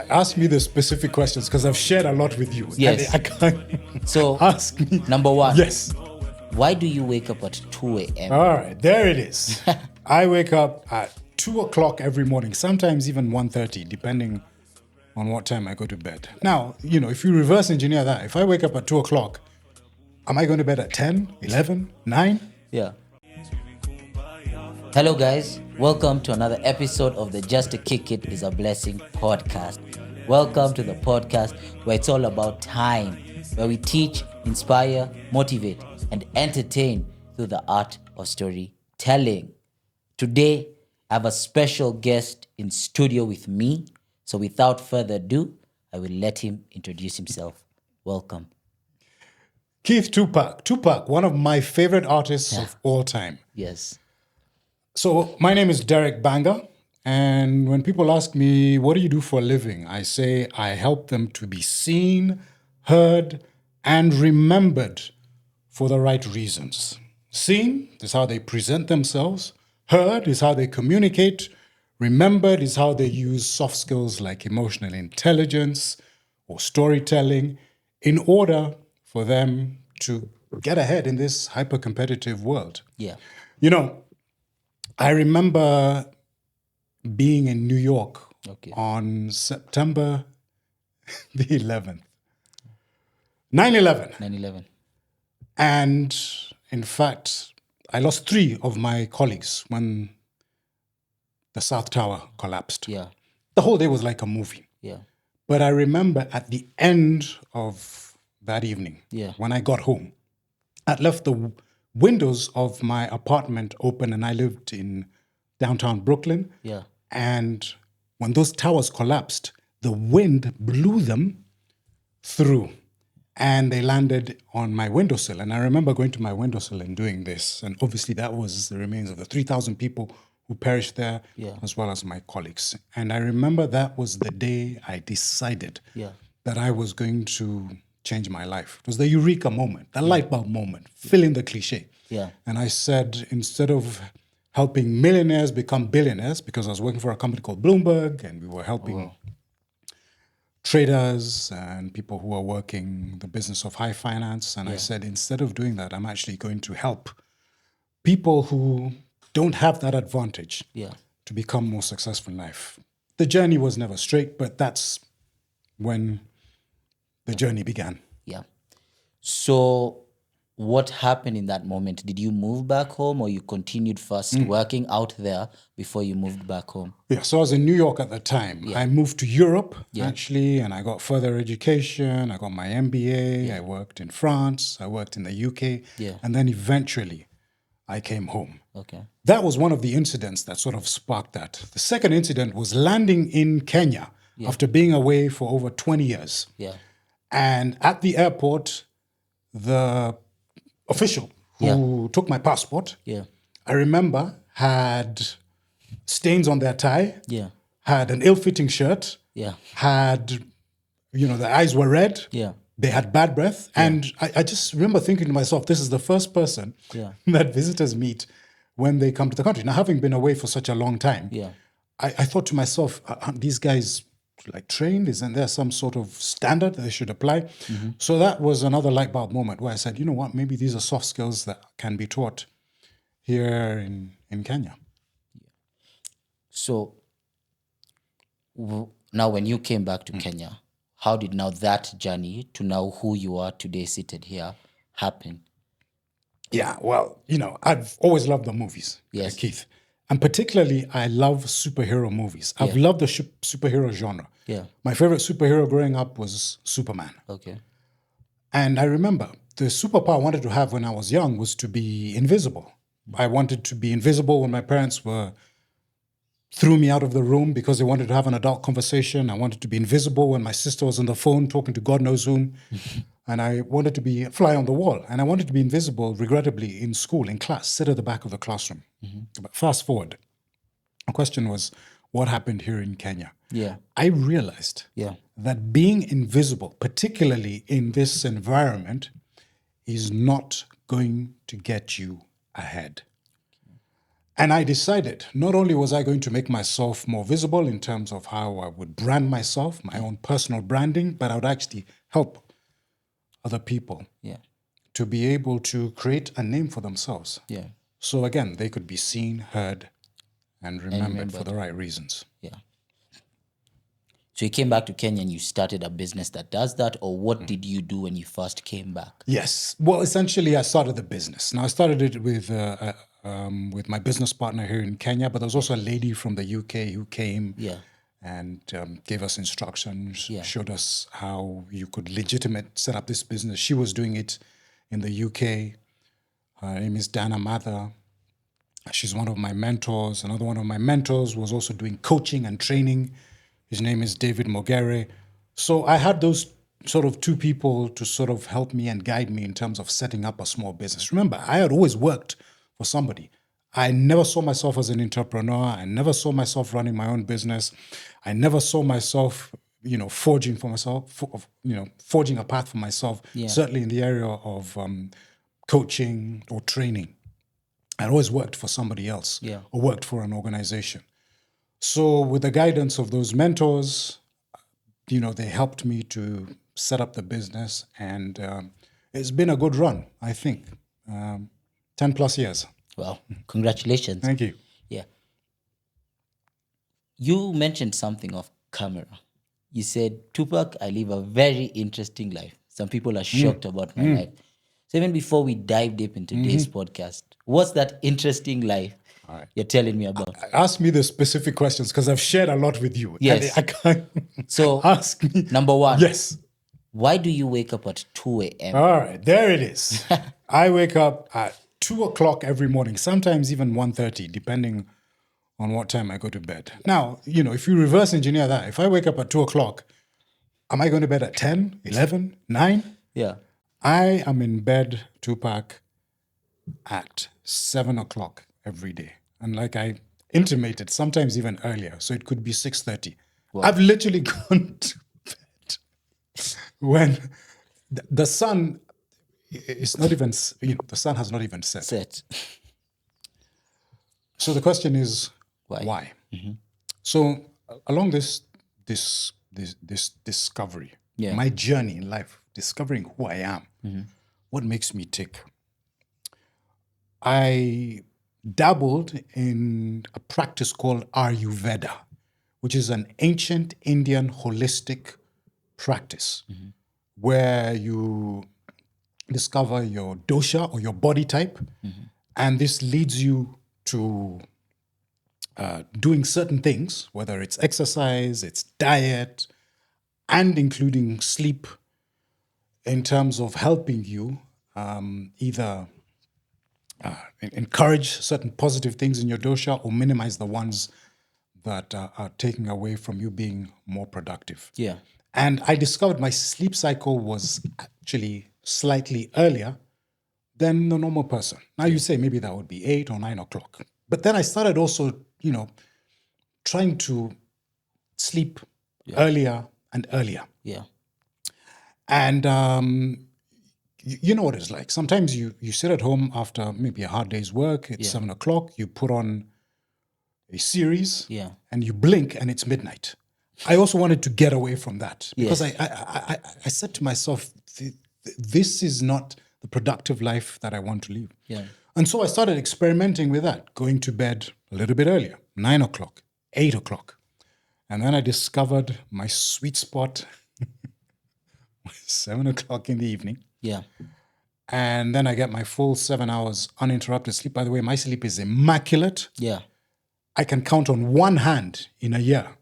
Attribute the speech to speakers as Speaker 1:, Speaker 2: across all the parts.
Speaker 1: Ask me the specific questions because I've shared a lot with you.
Speaker 2: Yes.
Speaker 1: I can't
Speaker 2: So,
Speaker 1: ask me.
Speaker 2: number one.
Speaker 1: Yes.
Speaker 2: Why do you wake up at 2 a.m.?
Speaker 1: All right, there it is. I wake up at 2 o'clock every morning, sometimes even 1:30, depending on what time I go to bed. Now, if you reverse engineer that, if I wake up at 2 o'clock, am I going to bed at 10, 11, 9?
Speaker 2: Yeah. Hello, guys. Welcome to another episode of the Just to Kick It is a Blessing podcast. Welcome to the podcast where it's all about time, where we teach, inspire, motivate, and entertain through the art of storytelling. Today, I have a special guest in studio with me. So without further ado, I will let him introduce himself. Welcome.
Speaker 1: Keith Tupac, one of my favorite artists of all time.
Speaker 2: Yes.
Speaker 1: So my name is Derek Bbanga, and when people ask me, what do you do for a living? I say I help them to be seen, heard, and remembered for the right reasons. Seen is how they present themselves. Heard is how they communicate. Remembered is how they use soft skills like emotional intelligence or storytelling in order for them to get ahead in this hyper-competitive world.
Speaker 2: Yeah.
Speaker 1: I remember being in New York on September the 11th. 9/11.
Speaker 2: 9/11.
Speaker 1: And in fact, I lost 3 of my colleagues when the South Tower collapsed.
Speaker 2: Yeah.
Speaker 1: The whole day was like a movie.
Speaker 2: Yeah.
Speaker 1: But I remember at the end of that evening, when I got home, I'd left the windows of my apartment open, and I lived in downtown Brooklyn.
Speaker 2: Yeah.
Speaker 1: And when those towers collapsed, the wind blew them through and they landed on my windowsill. And I remember going to my windowsill and doing this. And obviously that was the remains of the 3,000 people who perished there, as well as my colleagues. And I remember that was the day I decided that I was going to change my life. It was the Eureka moment, the light bulb moment, fill in the cliche.
Speaker 2: Yeah.
Speaker 1: And I said, instead of helping millionaires become billionaires, because I was working for a company called Bloomberg, and we were helping traders and people who are working the business of high finance. And I said, instead of doing that, I'm actually going to help people who don't have that advantage to become more successful in life. The journey was never straight, but that's when the journey began.
Speaker 2: Yeah. So what happened in that moment? Did you move back home, or you continued first working out there before you moved back home?
Speaker 1: Yeah, so I was in New York at the time. I moved to Europe, actually, and I got further education. I got my MBA. I worked in France. I worked in the UK. And then eventually I came home.
Speaker 2: Okay.
Speaker 1: That was one of the incidents that sort of sparked that. The second incident was landing in Kenya after being away for over 20 years.
Speaker 2: Yeah.
Speaker 1: And at the airport, the official who took my passport, I remember, had stains on their tie, had an ill-fitting shirt, had, their eyes were red, they had bad breath. And I just remember thinking to myself, this is the first person that visitors meet when they come to the country. Now, having been away for such a long time, I thought to myself, aren't these guys like trained? Isn't there some sort of standard that they should apply? So that was another light bulb moment where I said, you know what, maybe these are soft skills that can be taught here in Kenya.
Speaker 2: So now when you came back to Kenya, how did now that journey to now who you are today seated here happen?
Speaker 1: Yeah, well, I've always loved the movies, Keith. And particularly, I love superhero movies. I've loved the superhero genre.
Speaker 2: Yeah.
Speaker 1: My favorite superhero growing up was Superman.
Speaker 2: Okay.
Speaker 1: And I remember the superpower I wanted to have when I was young was to be invisible. I wanted to be invisible when my parents threw me out of the room because they wanted to have an adult conversation. I wanted to be invisible when my sister was on the phone talking to God knows whom. And I wanted to be a fly on the wall. And I wanted to be invisible, regrettably, in school, in class, sit at the back of the classroom. But fast forward, the question was, what happened here in Kenya?
Speaker 2: Yeah.
Speaker 1: I realized that being invisible, particularly in this environment, is not going to get you ahead. And I decided not only was I going to make myself more visible in terms of how I would brand myself, my own personal branding, but I would actually help other people to be able to create a name for themselves.
Speaker 2: Yeah.
Speaker 1: So again, they could be seen, heard, and remembered for the right reasons.
Speaker 2: Yeah. So you came back to Kenya and you started a business that does that, or what did you do when you first came back?
Speaker 1: Yes. Well, essentially, I started the business. Now, I started it with my business partner here in Kenya, but there was also a lady from the UK who came and gave us instructions, showed us how you could set up this business. She was doing it in the UK. Her name is Dana Mather. She's one of my mentors. Another one of my mentors was also doing coaching and training. His name is David Mogere. So I had those sort of two people to sort of help me and guide me in terms of setting up a small business. Remember, I had always worked for somebody. I never saw myself as an entrepreneur. I never saw myself running my own business. I never saw myself, forging for myself, forging a path for myself, certainly in the area of coaching or training. I always worked for somebody else or worked for an organization. So with the guidance of those mentors, they helped me to set up the business, and it's been a good run, I think. 10 plus years.
Speaker 2: Well, congratulations.
Speaker 1: Thank you.
Speaker 2: Yeah. You mentioned something of camera. You said, Tupac, I live a very interesting life. Some people are shocked about my life. So even before we dive deep into today's podcast, what's that interesting life you're telling me about?
Speaker 1: Ask me the specific questions because I've shared a lot with you.
Speaker 2: Yes.
Speaker 1: I can't.
Speaker 2: So
Speaker 1: ask me.
Speaker 2: Number one.
Speaker 1: Yes.
Speaker 2: Why do you wake up at 2 a.m.?
Speaker 1: All right, there it is. I wake up at 2 o'clock every morning, sometimes even 1:30, depending on what time I go to bed. Now, if you reverse engineer that, if I wake up at 2 o'clock, am I going to bed at 10, 11, 9?
Speaker 2: Yeah.
Speaker 1: I am in bed, Tupac, at 7 o'clock every day. And like I intimated, sometimes even earlier. So it could be 6:30. Wow. I've literally gone to bed when the sun is not even, the sun has not even set. So the question is, why? Mm-hmm. So along this discovery, my journey in life, discovering who I am, what makes me tick, I dabbled in a practice called Ayurveda, which is an ancient Indian holistic practice where you discover your dosha or your body type, and this leads you to doing certain things, whether it's exercise, it's diet, and including sleep, in terms of helping you either encourage certain positive things in your dosha or minimize the ones that are taking away from you being more productive.
Speaker 2: Yeah.
Speaker 1: And I discovered my sleep cycle was actually slightly earlier than the normal person. Now you say maybe that would be 8 or 9 o'clock. But then I started also, trying to sleep earlier and earlier.
Speaker 2: Yeah.
Speaker 1: And you know what it's like. Sometimes you sit at home after maybe a hard day's work. It's 7 o'clock. You put on a series and you blink and it's midnight. I also wanted to get away from that because I said to myself, this is not the productive life that I want to live.
Speaker 2: Yeah.
Speaker 1: And so I started experimenting with that, going to bed a little bit earlier, 9 o'clock, 8 o'clock. And then I discovered my sweet spot, 7 o'clock in the evening.
Speaker 2: Yeah.
Speaker 1: And then I get my full 7 hours uninterrupted sleep. By the way, my sleep is immaculate.
Speaker 2: Yeah.
Speaker 1: I can count on one hand in a year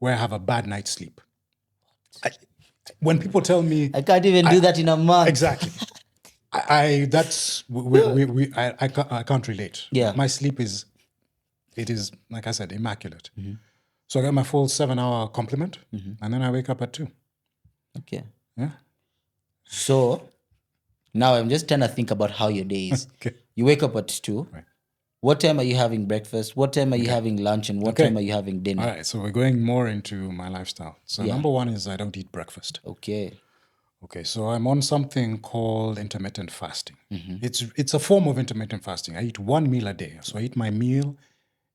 Speaker 1: where I have a bad night's sleep. When people tell me...
Speaker 2: I can't even do that in a month.
Speaker 1: Exactly. I can't relate.
Speaker 2: Yeah.
Speaker 1: My sleep is, like I said, immaculate. Mm-hmm. So I get my full 7-hour complement, and then I wake up at 2.
Speaker 2: Okay.
Speaker 1: Yeah.
Speaker 2: So now I'm just trying to think about how your day is.
Speaker 1: Okay.
Speaker 2: You wake up at 2.
Speaker 1: Right.
Speaker 2: What time are you having breakfast? What time are you having lunch? And what time are you having dinner?
Speaker 1: All right. So we're going more into my lifestyle. So number one is I don't eat breakfast.
Speaker 2: Okay.
Speaker 1: Okay, so I'm on something called intermittent fasting. It's a form of intermittent fasting. I eat one meal a day. So I eat my meal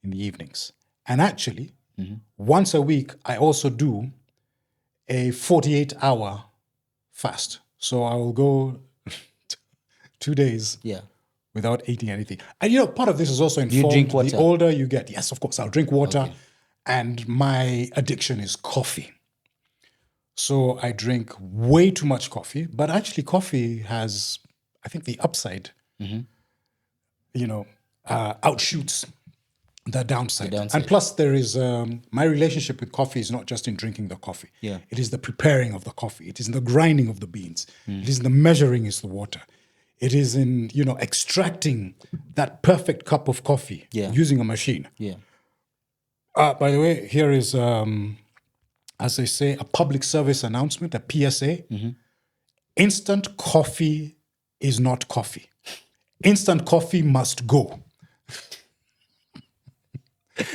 Speaker 1: in the evenings. And actually, once a week, I also do a 48-hour fast. So I will go 2 days without eating anything. And part of this is also informed.
Speaker 2: You drink water?
Speaker 1: The older you get, yes, of course, I'll drink water. Okay. And my addiction is coffee. So I drink way too much coffee, but actually coffee has, I think, the upside, outshoots the downside. And plus there is, my relationship with coffee is not just in drinking the coffee.
Speaker 2: Yeah.
Speaker 1: It is the preparing of the coffee. It is in the grinding of the beans. It is in the measuring is the water. It is in, extracting that perfect cup of coffee using a machine.
Speaker 2: Yeah.
Speaker 1: By the way, here is... as they say, a public service announcement, a PSA. Instant coffee is not coffee. Instant coffee must go.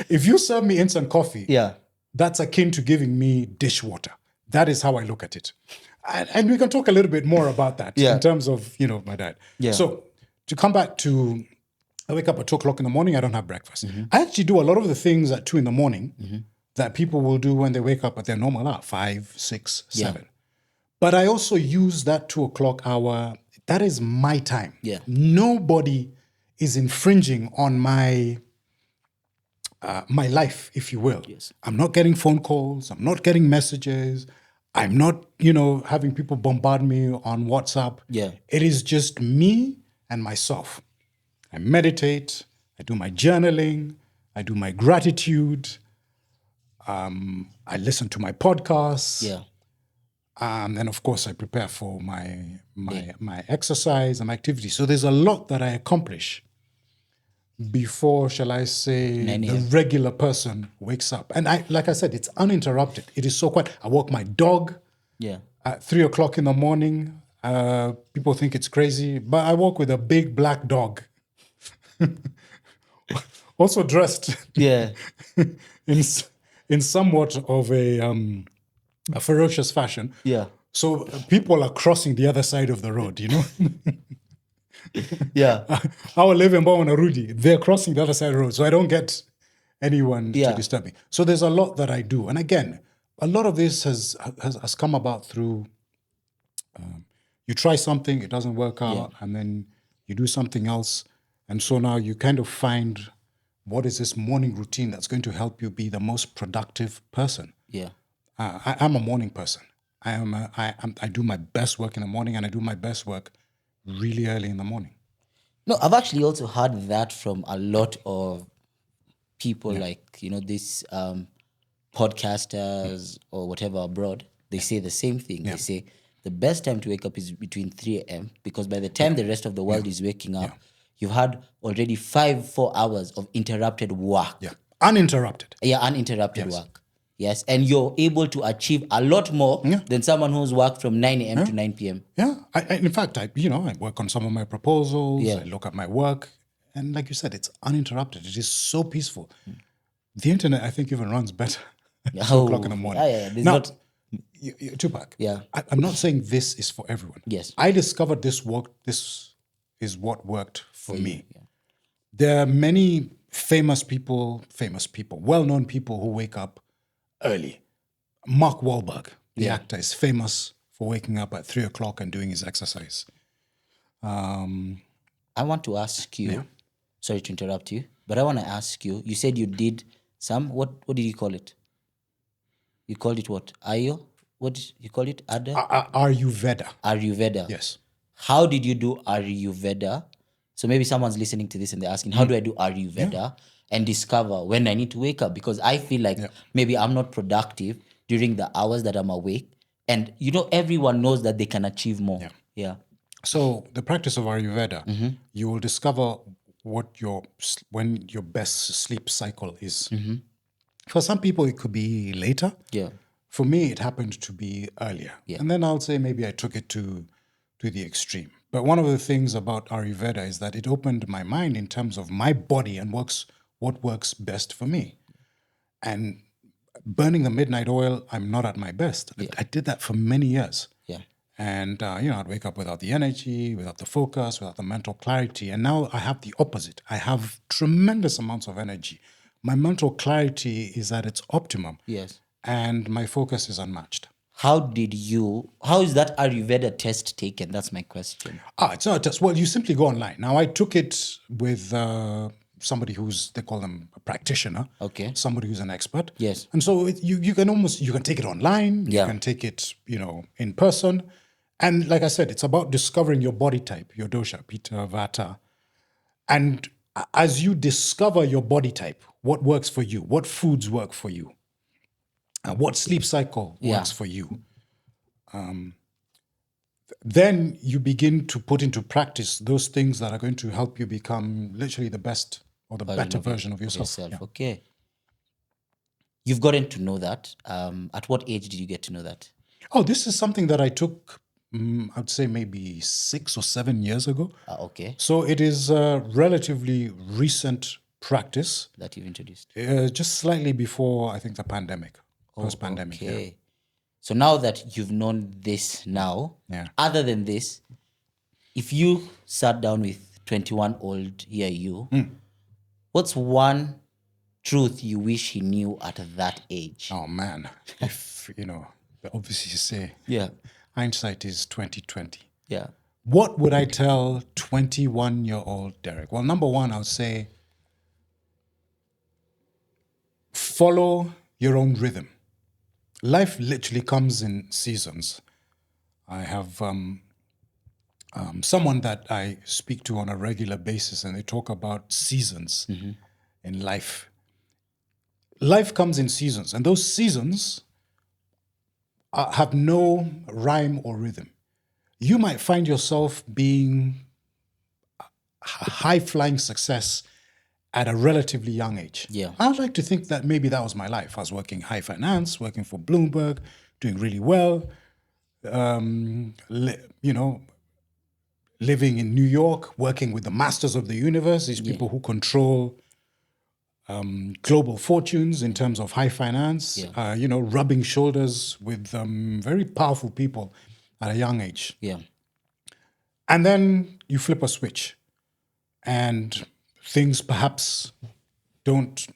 Speaker 1: If you serve me instant coffee, that's akin to giving me dishwater. That is how I look at it. And we can talk a little bit more about that in terms of, my diet. Yeah. So to come back to, I wake up at 2 o'clock in the morning, I don't have breakfast. I actually do a lot of the things at 2 in the morning that people will do when they wake up at their normal hour, 5, 6, 7. But I also use that 2 o'clock hour. That is my time.
Speaker 2: Yeah.
Speaker 1: Nobody is infringing on my my life, if you will.
Speaker 2: Yes.
Speaker 1: I'm not getting phone calls. I'm not getting messages. I'm not, having people bombard me on WhatsApp.
Speaker 2: Yeah.
Speaker 1: It is just me and myself. I meditate. I do my journaling. I do my gratitude. I listen to my podcasts.
Speaker 2: Yeah.
Speaker 1: And of course, I prepare for my exercise and my activity. So there's a lot that I accomplish before, shall I say, the regular person wakes up. And like I said, it's uninterrupted. It is so quiet. I walk my dog at 3 o'clock in the morning. People think it's crazy, but I walk with a big black dog. Also dressed in somewhat of a ferocious fashion.
Speaker 2: Yeah.
Speaker 1: So people are crossing the other side of the road,
Speaker 2: Yeah.
Speaker 1: Our living boy on a Rudy, they're crossing the other side of the road. So I don't get anyone to disturb me. So there's a lot that I do. And again, a lot of this has come about through you try something, it doesn't work out, and then you do something else. And so now you kind of find what is this morning routine that's going to help you be the most productive person.
Speaker 2: Yeah.
Speaker 1: I'm a morning person. I do my best work in the morning, and I do my best work really early in the morning.
Speaker 2: No, I've actually also heard that from a lot of people, like, these podcasters or whatever abroad. They say the same thing. They say the best time to wake up is between 3 a.m. because by the time the rest of the world is waking up, you've had already 4 hours of interrupted work.
Speaker 1: Yeah, uninterrupted.
Speaker 2: Yeah, uninterrupted work. Yes, and you're able to achieve a lot more than someone who's worked from 9 a.m. to 9 p.m.
Speaker 1: Yeah, in fact, I work on some of my proposals. I look at my work, and like you said, it's uninterrupted. It is so peaceful. The internet, I think, even runs better at 2 o'clock in the morning. Now, Tupac.
Speaker 2: Yeah,
Speaker 1: I'm not saying this is for everyone.
Speaker 2: Yes,
Speaker 1: I discovered this work. This is what worked for me. Yeah. There are many famous people, well-known people who wake up early. Mark Wahlberg, the actor, is famous for waking up at 3 o'clock and doing his exercise.
Speaker 2: I want to ask you, sorry to interrupt you, but I want to ask you, you said you did some, what did you call it? You called it what? Ayo? What did you call it?
Speaker 1: Ayurveda.
Speaker 2: Ayurveda.
Speaker 1: Yes.
Speaker 2: How did you do Ayurveda? So maybe someone's listening to this and they're asking, how do I do Ayurveda and discover when I need to wake up? Because I feel like maybe I'm not productive during the hours that I'm awake. And everyone knows that they can achieve more. Yeah.
Speaker 1: So the practice of Ayurveda, you will discover when your best sleep cycle is. For some people, it could be later.
Speaker 2: Yeah.
Speaker 1: For me, it happened to be earlier. Yeah. And then I'll say maybe I took it to the extreme. But one of the things about Ayurveda is that it opened my mind in terms of my body and what works best for me. And burning the midnight oil, I'm not at my best. I did that for many years.
Speaker 2: Yeah.
Speaker 1: And, I'd wake up without the energy, without the focus, without the mental clarity. And now I have the opposite. I have tremendous amounts of energy. My mental clarity is at its optimum.
Speaker 2: Yes.
Speaker 1: And my focus is unmatched.
Speaker 2: How is that Ayurveda test taken? That's my question.
Speaker 1: It's not a test. Well, you simply go online. Now, I took it with somebody they call them a practitioner.
Speaker 2: Okay.
Speaker 1: Somebody who's an expert.
Speaker 2: Yes.
Speaker 1: And so you can take it online.
Speaker 2: Yeah.
Speaker 1: You can take it, in person. And like I said, it's about discovering your body type, your dosha, Pitta, Vata. And as you discover your body type, what works for you, what foods work for you, what sleep cycle works for you, then you begin to put into practice those things that are going to help you become literally the best or the better version of yourself. Yeah.
Speaker 2: Okay. You've gotten to know that. At what age did you get to know that?
Speaker 1: Oh, this is something that I took, I'd say maybe 6 or 7 years ago.
Speaker 2: Okay.
Speaker 1: So it is a relatively recent practice.
Speaker 2: That you've introduced.
Speaker 1: Just slightly before, I think, the pandemic, post-pandemic.
Speaker 2: Okay.
Speaker 1: Yeah.
Speaker 2: So now that you've known this other than this, if you sat down with 21-old you, what's one truth you wish he knew at that age?
Speaker 1: Oh, man. If, they obviously say hindsight is 20/20.
Speaker 2: Yeah.
Speaker 1: What would I tell 21-year-old Derek? Well, number one, I would say follow your own rhythm. Life literally comes in seasons. I have someone that I speak to on a regular basis, and they talk about seasons in life. Life comes in seasons, and those seasons have no rhyme or rhythm. You might find yourself being high-flying success at a relatively young age.
Speaker 2: Yeah.
Speaker 1: I'd like to think that maybe that was my life. I was working high finance, working for Bloomberg, doing really well, living in New York, working with the masters of the universe, these people who control global fortunes in terms of high finance, rubbing shoulders with very powerful people at a young age.
Speaker 2: Yeah.
Speaker 1: And then you flip a switch and things perhaps don't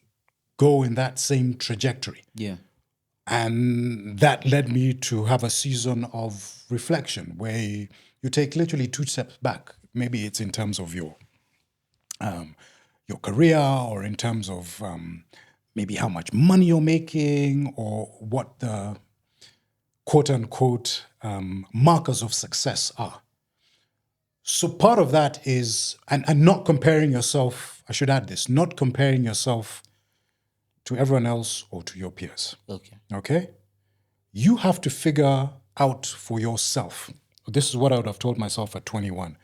Speaker 1: go in that same trajectory.
Speaker 2: Yeah.
Speaker 1: And that led me to have a season of reflection where you take literally 2 steps back. Maybe it's in terms of your career, or in terms of maybe how much money you're making, or what the quote unquote markers of success are. So part of that is, and not comparing yourself, I should add this, not comparing yourself to everyone else or to your peers. Okay? You have to figure out for yourself. This is what I would have told myself at 21.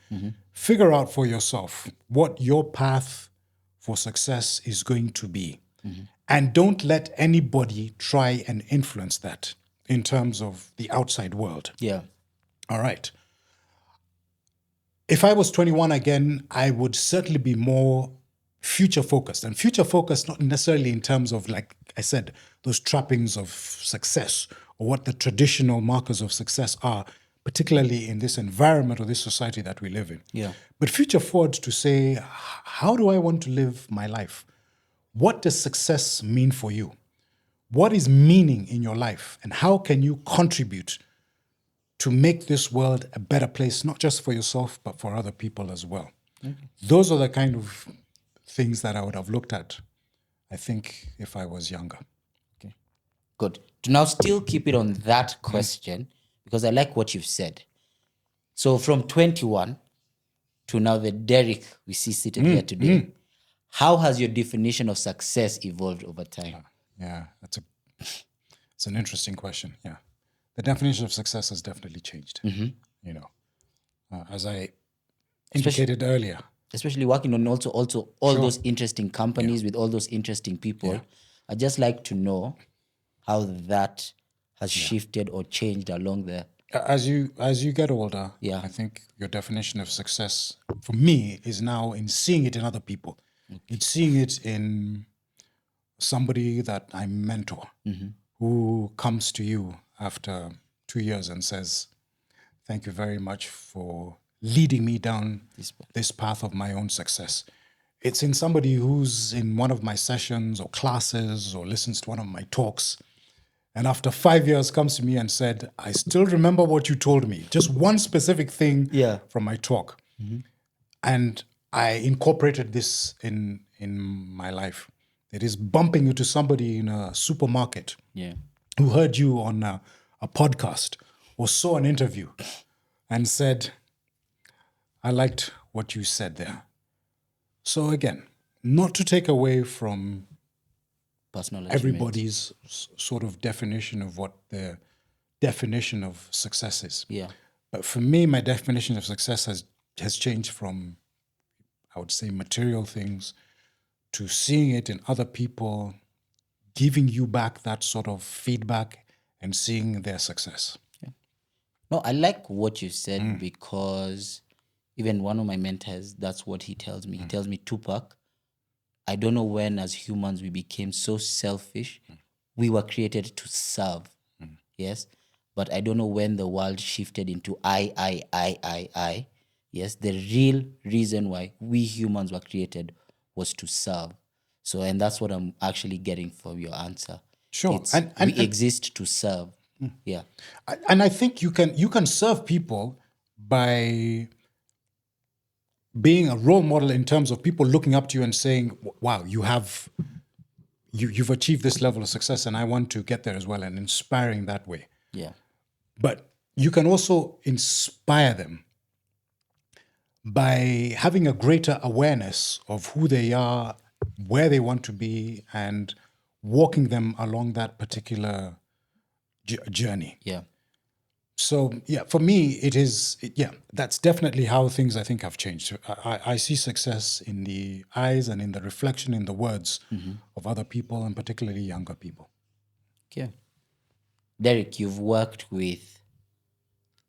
Speaker 1: Figure out for yourself what your path for success is going to be. And don't let anybody try and influence that in terms of the outside world.
Speaker 2: Yeah.
Speaker 1: All right. If I was 21 again, I would certainly be more future focused. And future focused, not necessarily in terms of, like I said, those trappings of success or what the traditional markers of success are, particularly in this environment or this society that we live in.
Speaker 2: Yeah.
Speaker 1: But future forward to say, how do I want to live my life? What does success mean for you? What is meaning in your life? And how can you contribute to make this world a better place, not just for yourself, but for other people as well? Those are the kind of things that I would have looked at, I think, if I was younger.
Speaker 2: Okay. Good. To now still keep it on that question, because I like what you've said. So from 21 to now the Derek we see seated here today, how has your definition of success evolved over time?
Speaker 1: Yeah, it's an interesting question. Yeah. The definition of success has definitely changed, as I indicated earlier.
Speaker 2: Especially working on also all those interesting companies with all those interesting people. Yeah. I'd just like to know how that has shifted or changed along there.
Speaker 1: As you get older, I think your definition of success, for me, is now in seeing it in other people. It's seeing it in somebody that I mentor, who comes to you after 2 years and says, thank you very much for leading me down this path of my own success. It's in somebody who's in one of my sessions or classes or listens to one of my talks, and after 5 years comes to me and said, I still remember what you told me, just one specific thing from my talk. And I incorporated this in my life. It is bumping into somebody in a supermarket who heard you on a podcast or saw an interview and said, I liked what you said there. So again, not to take away from
Speaker 2: personal
Speaker 1: everybody's sort of definition of what their definition of success is.
Speaker 2: Yeah.
Speaker 1: But for me, my definition of success has changed from, I would say, material things to seeing it in other people, giving you back that sort of feedback and seeing their success.
Speaker 2: Yeah. No, I like what you said because even one of my mentors, that's what he tells me. He tells me, Tupac, I don't know when as humans we became so selfish. We were created to serve. Yes. But I don't know when the world shifted into I. Yes. The real reason why we humans were created was to serve. So, and that's what I'm actually getting from your answer.
Speaker 1: Sure.
Speaker 2: We exist to serve. Yeah.
Speaker 1: And I think you can serve people by being a role model in terms of people looking up to you and saying, wow, you've achieved this level of success and I want to get there as well, and inspiring that way.
Speaker 2: Yeah.
Speaker 1: But you can also inspire them by having a greater awareness of who they are, where they want to be, and walking them along that particular journey.
Speaker 2: Yeah.
Speaker 1: So, for me, that's definitely how things I think have changed. I see success in the eyes and in the reflection in the words of other people, and particularly younger people.
Speaker 2: Okay. Derek, you've worked with,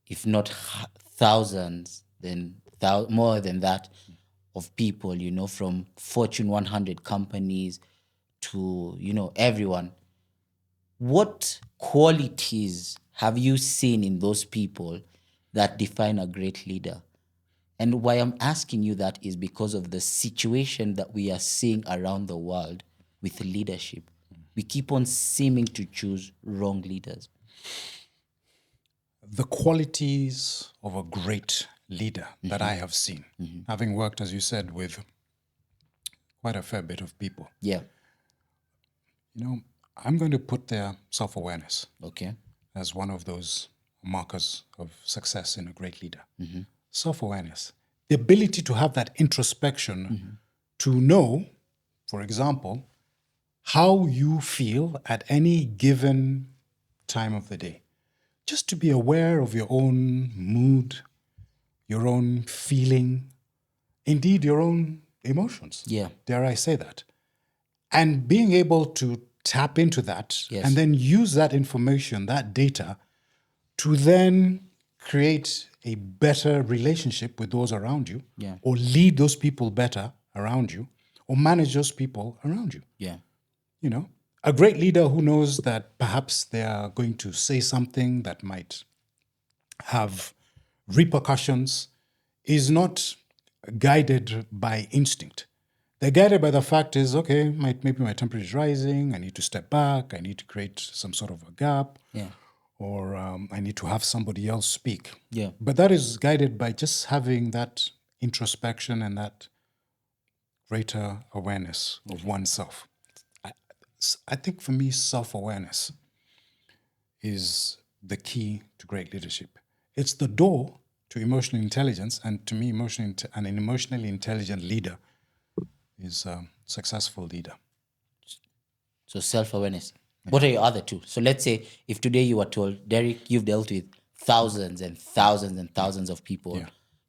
Speaker 2: if not thousands, then more than that, of people, from Fortune 100 companies to, everyone. What qualities have you seen in those people that define a great leader? And why I'm asking you that is because of the situation that we are seeing around the world with leadership. We keep on seeming to choose wrong leaders.
Speaker 1: The qualities of a great leader that I have seen, having worked, as you said, with quite a fair bit of people.
Speaker 2: Yeah.
Speaker 1: I'm going to put their self-awareness as one of those markers of success in a great leader. Self-awareness. The ability to have that introspection to know, for example, how you feel at any given time of the day. Just to be aware of your own mood, your own feeling, indeed your own emotions.
Speaker 2: Yeah.
Speaker 1: Dare I say that? And being able to tap into that and then use that information, that data, to then create a better relationship with those around you, or lead those people better around you, or manage those people around you.
Speaker 2: Yeah.
Speaker 1: A great leader who knows that perhaps they are going to say something that might have repercussions is not guided by instinct. They're guided by the fact is, okay, maybe my temperature is rising, I need to step back, I need to create some sort of a gap, or I need to have somebody else speak.
Speaker 2: Yeah.
Speaker 1: But that is guided by just having that introspection and that greater awareness of oneself. I think for me, self-awareness is the key to great leadership. It's the door to emotional intelligence, and to me, an emotionally intelligent leader is a successful leader.
Speaker 2: So self-awareness. What are your other two? So let's say if today you were told, Derek, you've dealt with thousands and thousands and thousands of people.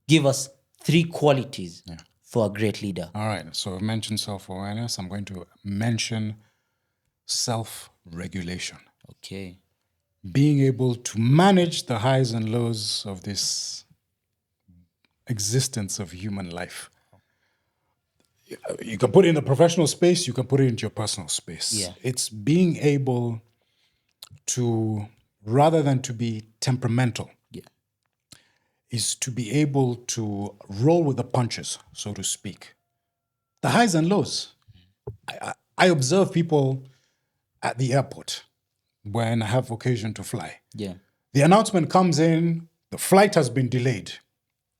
Speaker 2: Give us 3 qualities for a great leader.
Speaker 1: All right. So I've mentioned self-awareness. I'm going to mention self-regulation.
Speaker 2: Okay.
Speaker 1: Being able to manage the highs and lows of this existence of human life. You can put it in the professional space, you can put it into your personal space.
Speaker 2: Yeah.
Speaker 1: It's being able to, rather than to be temperamental, is to be able to roll with the punches, so to speak. The highs and lows. I observe people at the airport when I have occasion to fly.
Speaker 2: Yeah.
Speaker 1: The announcement comes in, the flight has been delayed.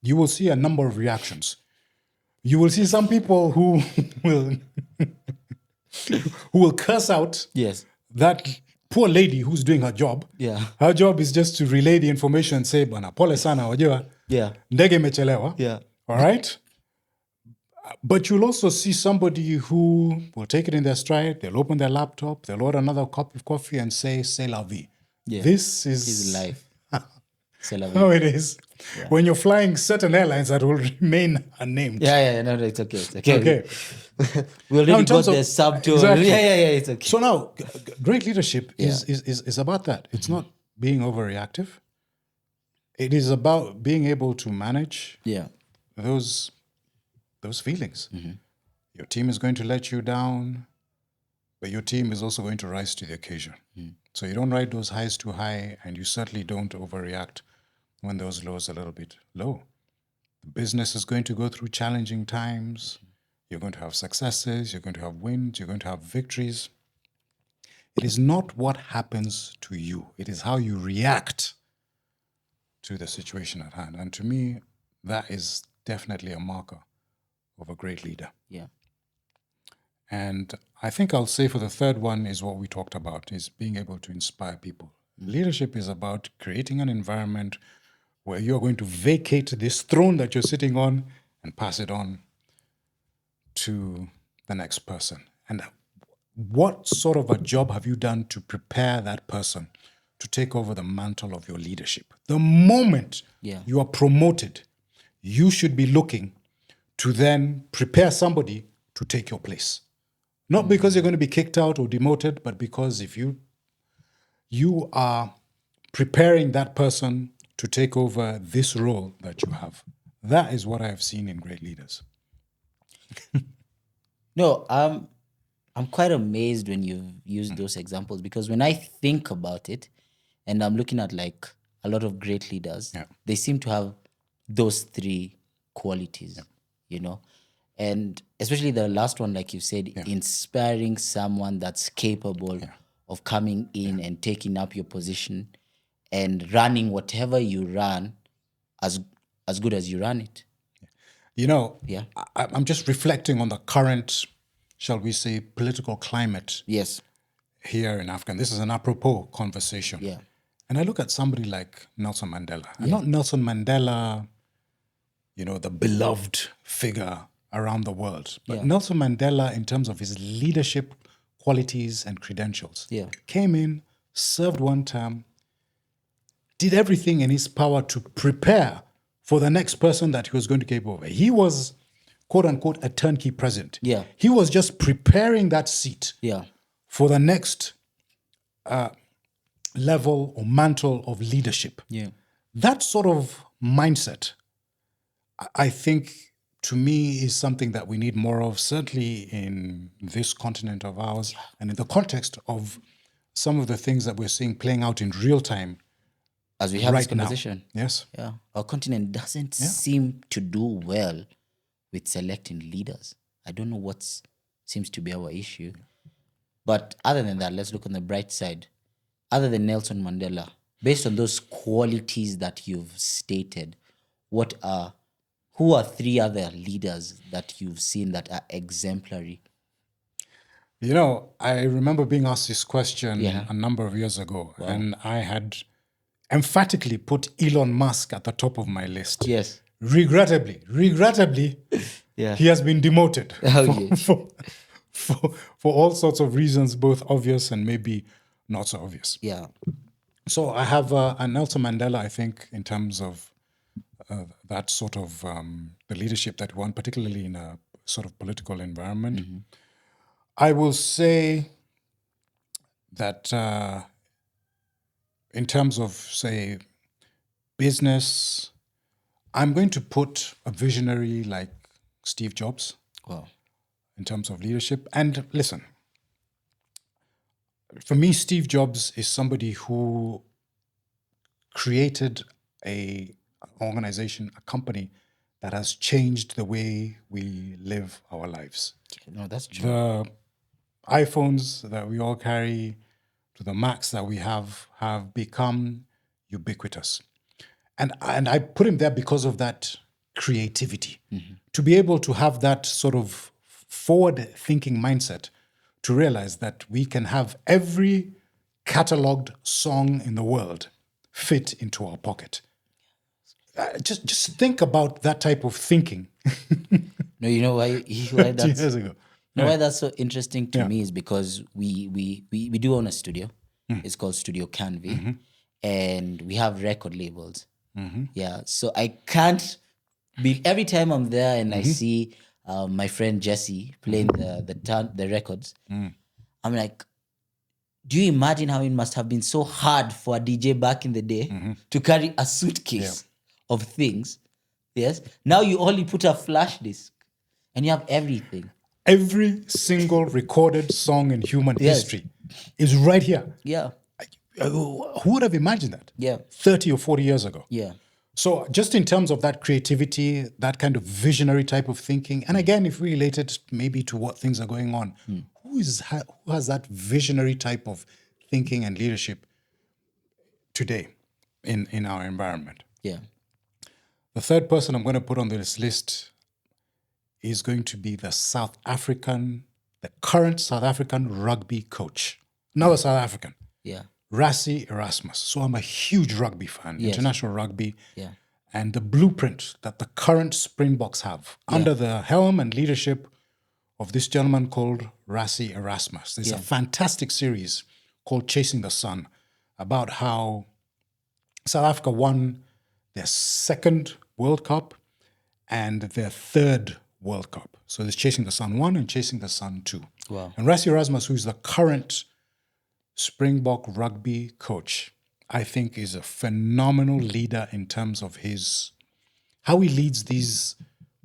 Speaker 1: You will see a number of reactions. You will see some people who will who will curse out that poor lady who's doing her job.
Speaker 2: Yeah.
Speaker 1: Her job is just to relay the information and say, bana, pole sana, wajua.
Speaker 2: Yeah.
Speaker 1: Ndege imechelewa.
Speaker 2: Yeah.
Speaker 1: All right? But you'll also see somebody who will take it in their stride. They'll open their laptop. They'll order another cup of coffee and say, c'est la vie.
Speaker 2: Yeah.
Speaker 1: This is
Speaker 2: life. C'est la vie.
Speaker 1: how it is. Yeah. When you're flying certain airlines that will remain unnamed.
Speaker 2: Yeah, no, it's okay. It's okay.
Speaker 1: Okay.
Speaker 2: We already got the subtool.
Speaker 1: Exactly.
Speaker 2: Yeah, it's okay.
Speaker 1: So now, great leadership is about that. It's not being overreactive. It is about being able to manage those feelings. Your team is going to let you down, but your team is also going to rise to the occasion. So you don't ride those highs too high, and you certainly don't overreact when those lows are a little bit low. The business is going to go through challenging times. You're going to have successes. You're going to have wins. You're going to have victories. It is not what happens to you. It is how you react to the situation at hand. And to me, that is definitely a marker of a great leader.
Speaker 2: Yeah.
Speaker 1: And I think I'll say for the third one is what we talked about, is being able to inspire people. Leadership is about creating an environment where you're going to vacate this throne that you're sitting on and pass it on to the next person. And what sort of a job have you done to prepare that person to take over the mantle of your leadership? The moment you are promoted, you should be looking to then prepare somebody to take your place. Not because you're going to be kicked out or demoted, but because if you are preparing that person to take over this role that you have. That is what I have seen in great leaders.
Speaker 2: No, I'm quite amazed when you use those examples, because when I think about it and I'm looking at like a lot of great leaders, they seem to have those three qualities, you know, and especially the last one, like you said, inspiring someone that's capable of coming in and taking up your position and running whatever you run as good as you run it.
Speaker 1: You know, I'm just reflecting on the current, shall we say, political climate here in Africa. And this is an apropos conversation.
Speaker 2: Yeah.
Speaker 1: And I look at somebody like Nelson Mandela. And not Nelson Mandela, you know, the beloved figure around the world. But Nelson Mandela, in terms of his leadership qualities and credentials, came in, served one term, did everything in his power to prepare for the next person that he was going to take over. He was, quote unquote, a turnkey president.
Speaker 2: Yeah.
Speaker 1: He was just preparing that seat for the next level or mantle of leadership.
Speaker 2: Yeah.
Speaker 1: That sort of mindset, I think, to me, is something that we need more of, certainly in this continent of ours, and in the context of some of the things that we're seeing playing out in real time.
Speaker 2: As we have this conversation.
Speaker 1: Now. Yes.
Speaker 2: Yeah. Our continent doesn't seem to do well with selecting leaders. I don't know what seems to be our issue. But other than that, let's look on the bright side. Other than Nelson Mandela, based on those qualities that you've stated, who are three other leaders that you've seen that are exemplary?
Speaker 1: You know, I remember being asked this question a number of years ago, and I had emphatically put Elon Musk at the top of my list.
Speaker 2: Yes.
Speaker 1: Regrettably, he has been demoted for all sorts of reasons, both obvious and maybe not so obvious.
Speaker 2: Yeah.
Speaker 1: So I have a Nelson Mandela, I think, in terms of that sort of the leadership that won, particularly in a sort of political environment. Mm-hmm. I will say that in terms of, say, business, I'm going to put a visionary like Steve Jobs in terms of leadership. And listen, for me, Steve Jobs is somebody who created a organization, a company that has changed the way we live our lives.
Speaker 2: No, that's true.
Speaker 1: The iPhones that we all carry to the Macs that we have become ubiquitous. And I put him there because of that creativity. To be able to have that sort of forward-thinking mindset, to realize that we can have every cataloged song in the world fit into our pocket. Just think about that type of thinking.
Speaker 2: No, you know why
Speaker 1: 2
Speaker 2: that's
Speaker 1: years ago.
Speaker 2: why that's so interesting to me is because we do own a studio. It's called Studio Canvey, and we have record labels. Yeah, so I can't be every time I'm there and I see my friend Jesse playing the records. I'm like, do you imagine how it must have been so hard for a DJ back in the day to carry a suitcase of things? Yes. Now you only put a flash disk and you have everything.
Speaker 1: Every single recorded song in human history is right here.
Speaker 2: Yeah.
Speaker 1: Who would have imagined that?
Speaker 2: Yeah.
Speaker 1: 30 or 40 years ago.
Speaker 2: Yeah.
Speaker 1: So just in terms of that creativity, that kind of visionary type of thinking, and again, if we relate it maybe to what things are going on, who has that visionary type of thinking and leadership today in our environment?
Speaker 2: Yeah.
Speaker 1: The third person I'm going to put on this list is going to be the current South African rugby coach. Another South African.
Speaker 2: Yeah.
Speaker 1: Rassie Erasmus. So I'm a huge rugby fan, international rugby.
Speaker 2: Yeah.
Speaker 1: And the blueprint that the current Springboks have under the helm and leadership of this gentleman called Rassie Erasmus. There's a fantastic series called Chasing the Sun about how South Africa won their second World Cup and their third World Cup. So there's Chasing the Sun 1 and Chasing the Sun 2.
Speaker 2: Wow.
Speaker 1: And Rassie Erasmus, who's the current Springbok rugby coach, I think is a phenomenal leader in terms of how he leads these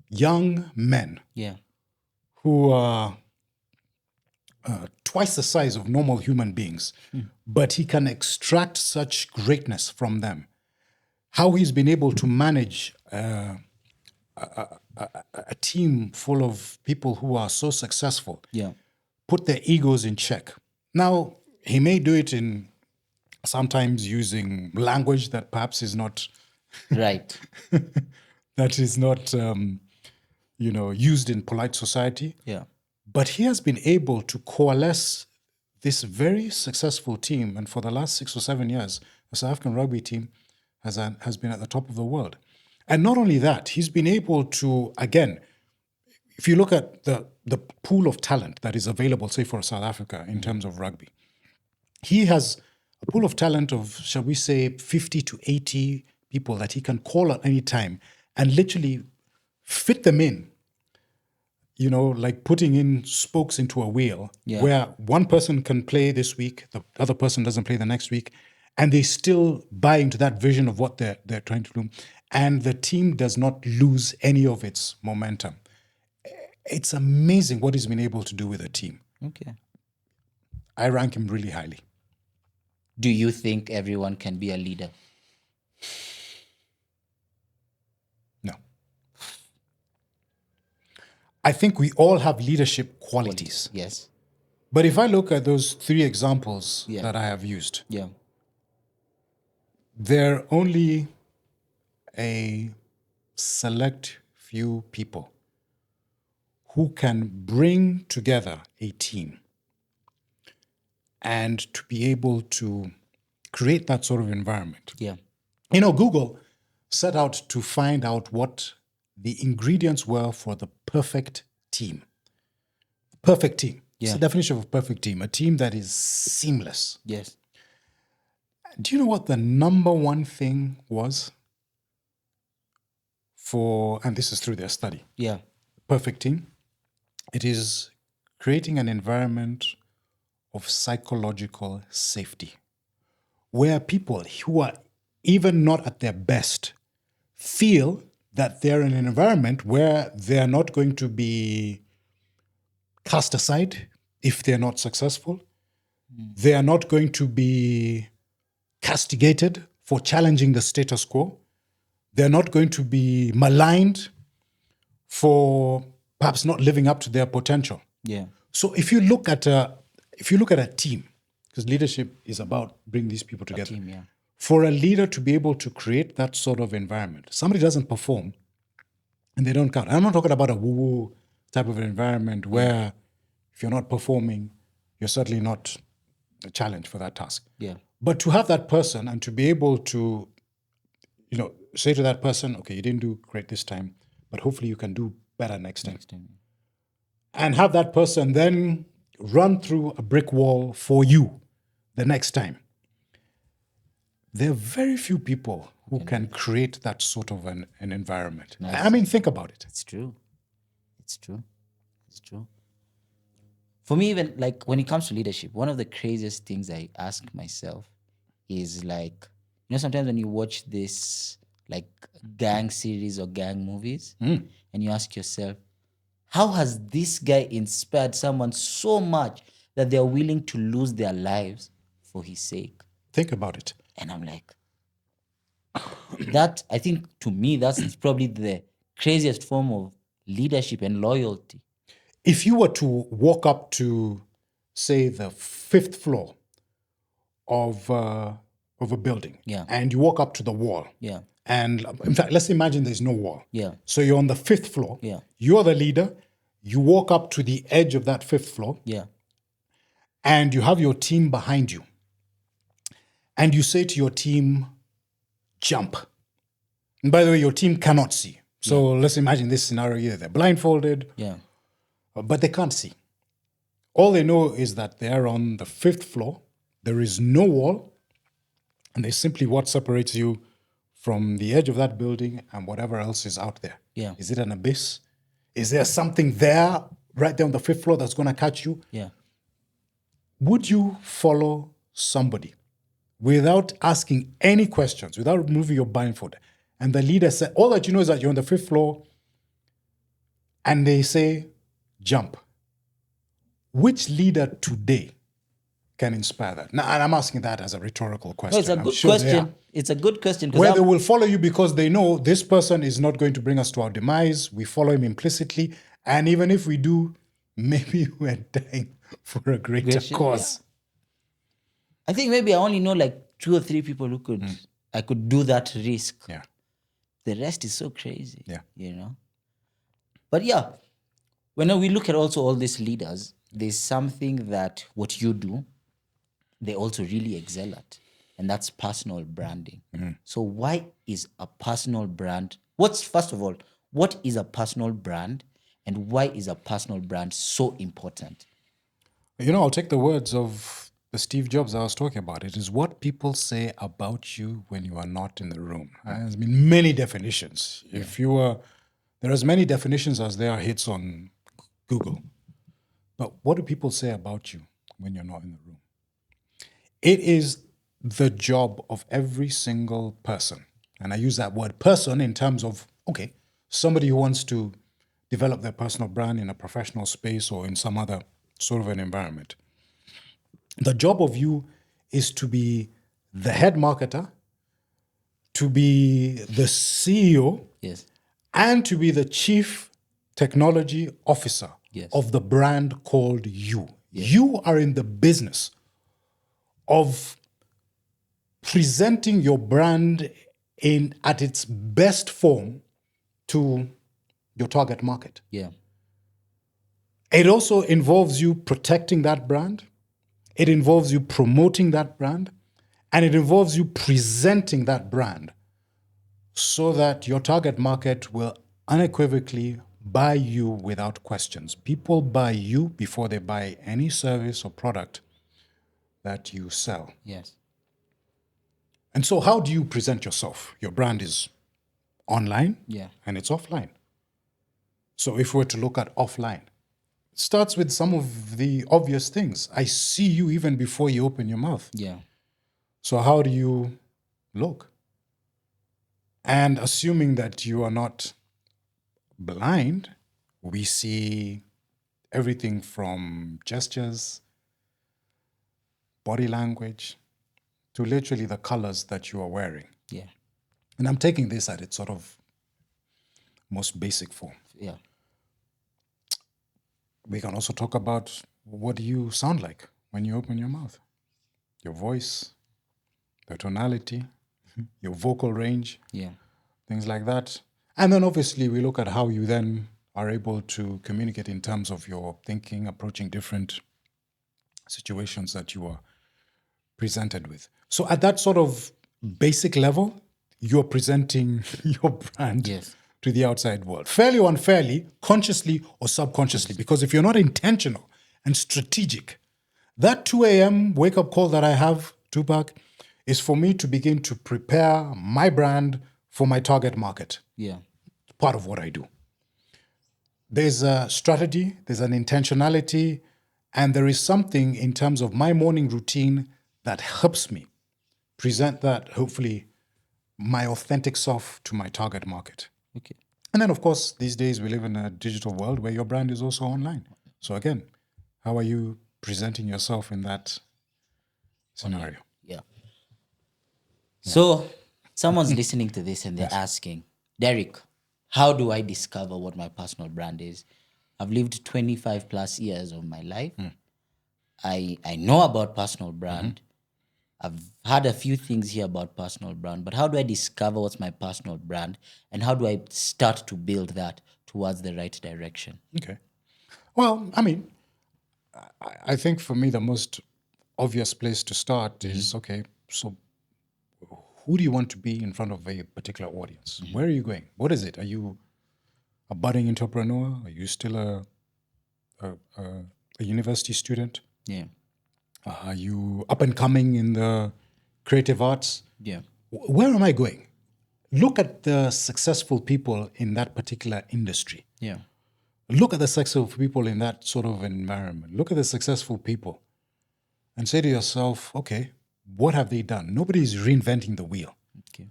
Speaker 1: young men who are twice the size of normal human beings, but he can extract such greatness from them. How he's been able to manage a team full of people who are so successful, put their egos in check. Now, he may do it in sometimes using language that perhaps is not
Speaker 2: right.
Speaker 1: that is not used in polite society.
Speaker 2: Yeah.
Speaker 1: But he has been able to coalesce this very successful team, and for the last 6 or 7 years, the South African rugby team has been at the top of the world. And not only that, he's been able to, again, if you look at the pool of talent that is available, say, for South Africa in terms of rugby, he has a pool of talent of, shall we say, 50 to 80 people that he can call at any time and literally fit them in, like putting in spokes into a wheel, where one person can play this week, the other person doesn't play the next week, and they still buy into that vision of what they're trying to do. And the team does not lose any of its momentum. It's amazing what he's been able to do with a team.
Speaker 2: Okay.
Speaker 1: I rank him really highly.
Speaker 2: Do you think everyone can be a leader?
Speaker 1: No. I think we all have leadership qualities.
Speaker 2: Yes.
Speaker 1: But if I look at those 3 examples that I have used, they're only a select few people who can bring together a team and to be able to create that sort of environment.
Speaker 2: Yeah.
Speaker 1: Google set out to find out what the ingredients were for the perfect team. Perfect team. It's the definition of a perfect team, a team that is seamless.
Speaker 2: Yes.
Speaker 1: Do you know what the number one thing was and this is through their study.
Speaker 2: Yeah.
Speaker 1: Perfect team. It is creating an environment of psychological safety where people who are even not at their best feel that they're in an environment where they're not going to be cast aside if they're not successful. They are not going to be castigated for challenging the status quo. They're not going to be maligned for perhaps not living up to their potential.
Speaker 2: Yeah.
Speaker 1: So if you look at a team, because leadership is about bringing these people together.
Speaker 2: A team, yeah.
Speaker 1: For a leader to be able to create that sort of environment, somebody doesn't perform and they don't count. I'm not talking about a woo-woo type of environment where if you're not performing, you're certainly not a challenge for that task.
Speaker 2: Yeah.
Speaker 1: But to have that person and to be able to, say to that person, okay, you didn't do great this time, but hopefully you can do better next time. And have that person then run through a brick wall for you the next time. There are very few people who can create that sort of an environment. Nice. I mean, think about it.
Speaker 2: It's true. For me, even like when it comes to leadership, one of the craziest things I ask myself is like, sometimes when you watch this like gang series or gang movies and you ask yourself, how has this guy inspired someone so much that they're willing to lose their lives for his sake?
Speaker 1: Think about it.
Speaker 2: And I'm like, that, I think to me, that's probably the craziest form of leadership and loyalty.
Speaker 1: If you were to walk up to, say, the 5th floor of a building, and you walk up to the wall, and in fact, let's imagine there's no wall. So you're on the 5th floor. You're the leader. You walk up to the edge of that 5th floor. And you have your team behind you. And you say to your team, jump. And by the way, your team cannot see. So let's imagine this scenario here. They're blindfolded, but they can't see. All they know is that they're on the 5th floor. There is no wall. And there's simply what separates you from the edge of that building and whatever else is out there. Is it an abyss? Is there something there right there on the 5th floor that's going to catch you? Would you follow somebody without asking any questions, without removing your blindfold? And the leader said, all that you know is that you're on the 5th floor and they say, jump. Which leader today can inspire that? Now, and I'm asking that as a rhetorical question.
Speaker 2: No, it's a good question. It's a good question.
Speaker 1: Where they will follow you because they know this person is not going to bring us to our demise. We follow him implicitly. And even if we do, maybe we're dying for a greater cause.
Speaker 2: I think maybe I only know like 2 or 3 people who I could do that risk. The rest is so crazy. But when we look at also all these leaders, there's something that what you do, they also really excel at. And that's personal branding. So why is a personal brand, first of all, what is a personal brand and why is a personal brand so important?
Speaker 1: I'll take the words of the Steve Jobs I was talking about. It is what people say about you when you are not in the room. There's been many definitions. There are as many definitions as there are hits on Google. But what do people say about you when you're not in the room? It is the job of every single person. And I use that word person in terms of, somebody who wants to develop their personal brand in a professional space or in some other sort of an environment. The job of you is to be the head marketer, to be the CEO, and to be the chief technology officer of the brand called you. You are in the business of presenting your brand at its best form to your target market. It also involves you protecting that brand. It involves you promoting that brand. And it involves you presenting that brand so that your target market will unequivocally buy you without questions. People buy you before they buy any service or product that you sell. And so how do you present yourself? Your brand is online and it's offline. So if we were to look at offline, it starts with some of the obvious things. I see you even before you open your mouth. So how do you look? And assuming that you are not blind, we see everything from gestures, body language, to literally the colors that you are wearing. And I'm taking this at its sort of most basic form.
Speaker 2: Yeah.
Speaker 1: We can also talk about what do you sound like when you open your mouth. Your voice, the tonality, your vocal range, things like that. And then obviously we look at how you then are able to communicate in terms of your thinking, approaching different situations that you are presented with. So at that sort of basic level, you're presenting your brand to the outside world. Fairly or unfairly, consciously or subconsciously. Because if you're not intentional and strategic, that 2 a.m. wake-up call that I have, Tupac, is for me to begin to prepare my brand for my target market.
Speaker 2: Yeah.
Speaker 1: Part of what I do. There's a strategy, there's an intentionality, and there is something in terms of my morning routine that helps me present that, hopefully, my authentic self to my target market.
Speaker 2: Okay.
Speaker 1: And then, of course, these days we live in a digital world where your brand is also online. So again, how are you presenting yourself in that scenario?
Speaker 2: Yeah. So someone's listening to this and they're asking, Derek, how do I discover what my personal brand is? I've lived 25 plus years of my life. I know about personal brand. I've had a few things here about personal brand, but how do I discover what's my personal brand and how do I start to build that towards the right direction?
Speaker 1: Okay. Well, I mean, I think for me, the most obvious place to start is, okay, so who do you want to be in front of a particular audience? Where are you going? What is it? Are you a budding entrepreneur? Are you still a university student?
Speaker 2: Yeah.
Speaker 1: Are you up and coming in the creative arts?
Speaker 2: Yeah.
Speaker 1: Where am I going? Look at the successful people in that particular industry.
Speaker 2: Yeah.
Speaker 1: Look at the successful people in that sort of environment. Look at the successful people and say to yourself, okay, what have they done? Nobody's reinventing the wheel.
Speaker 2: Okay.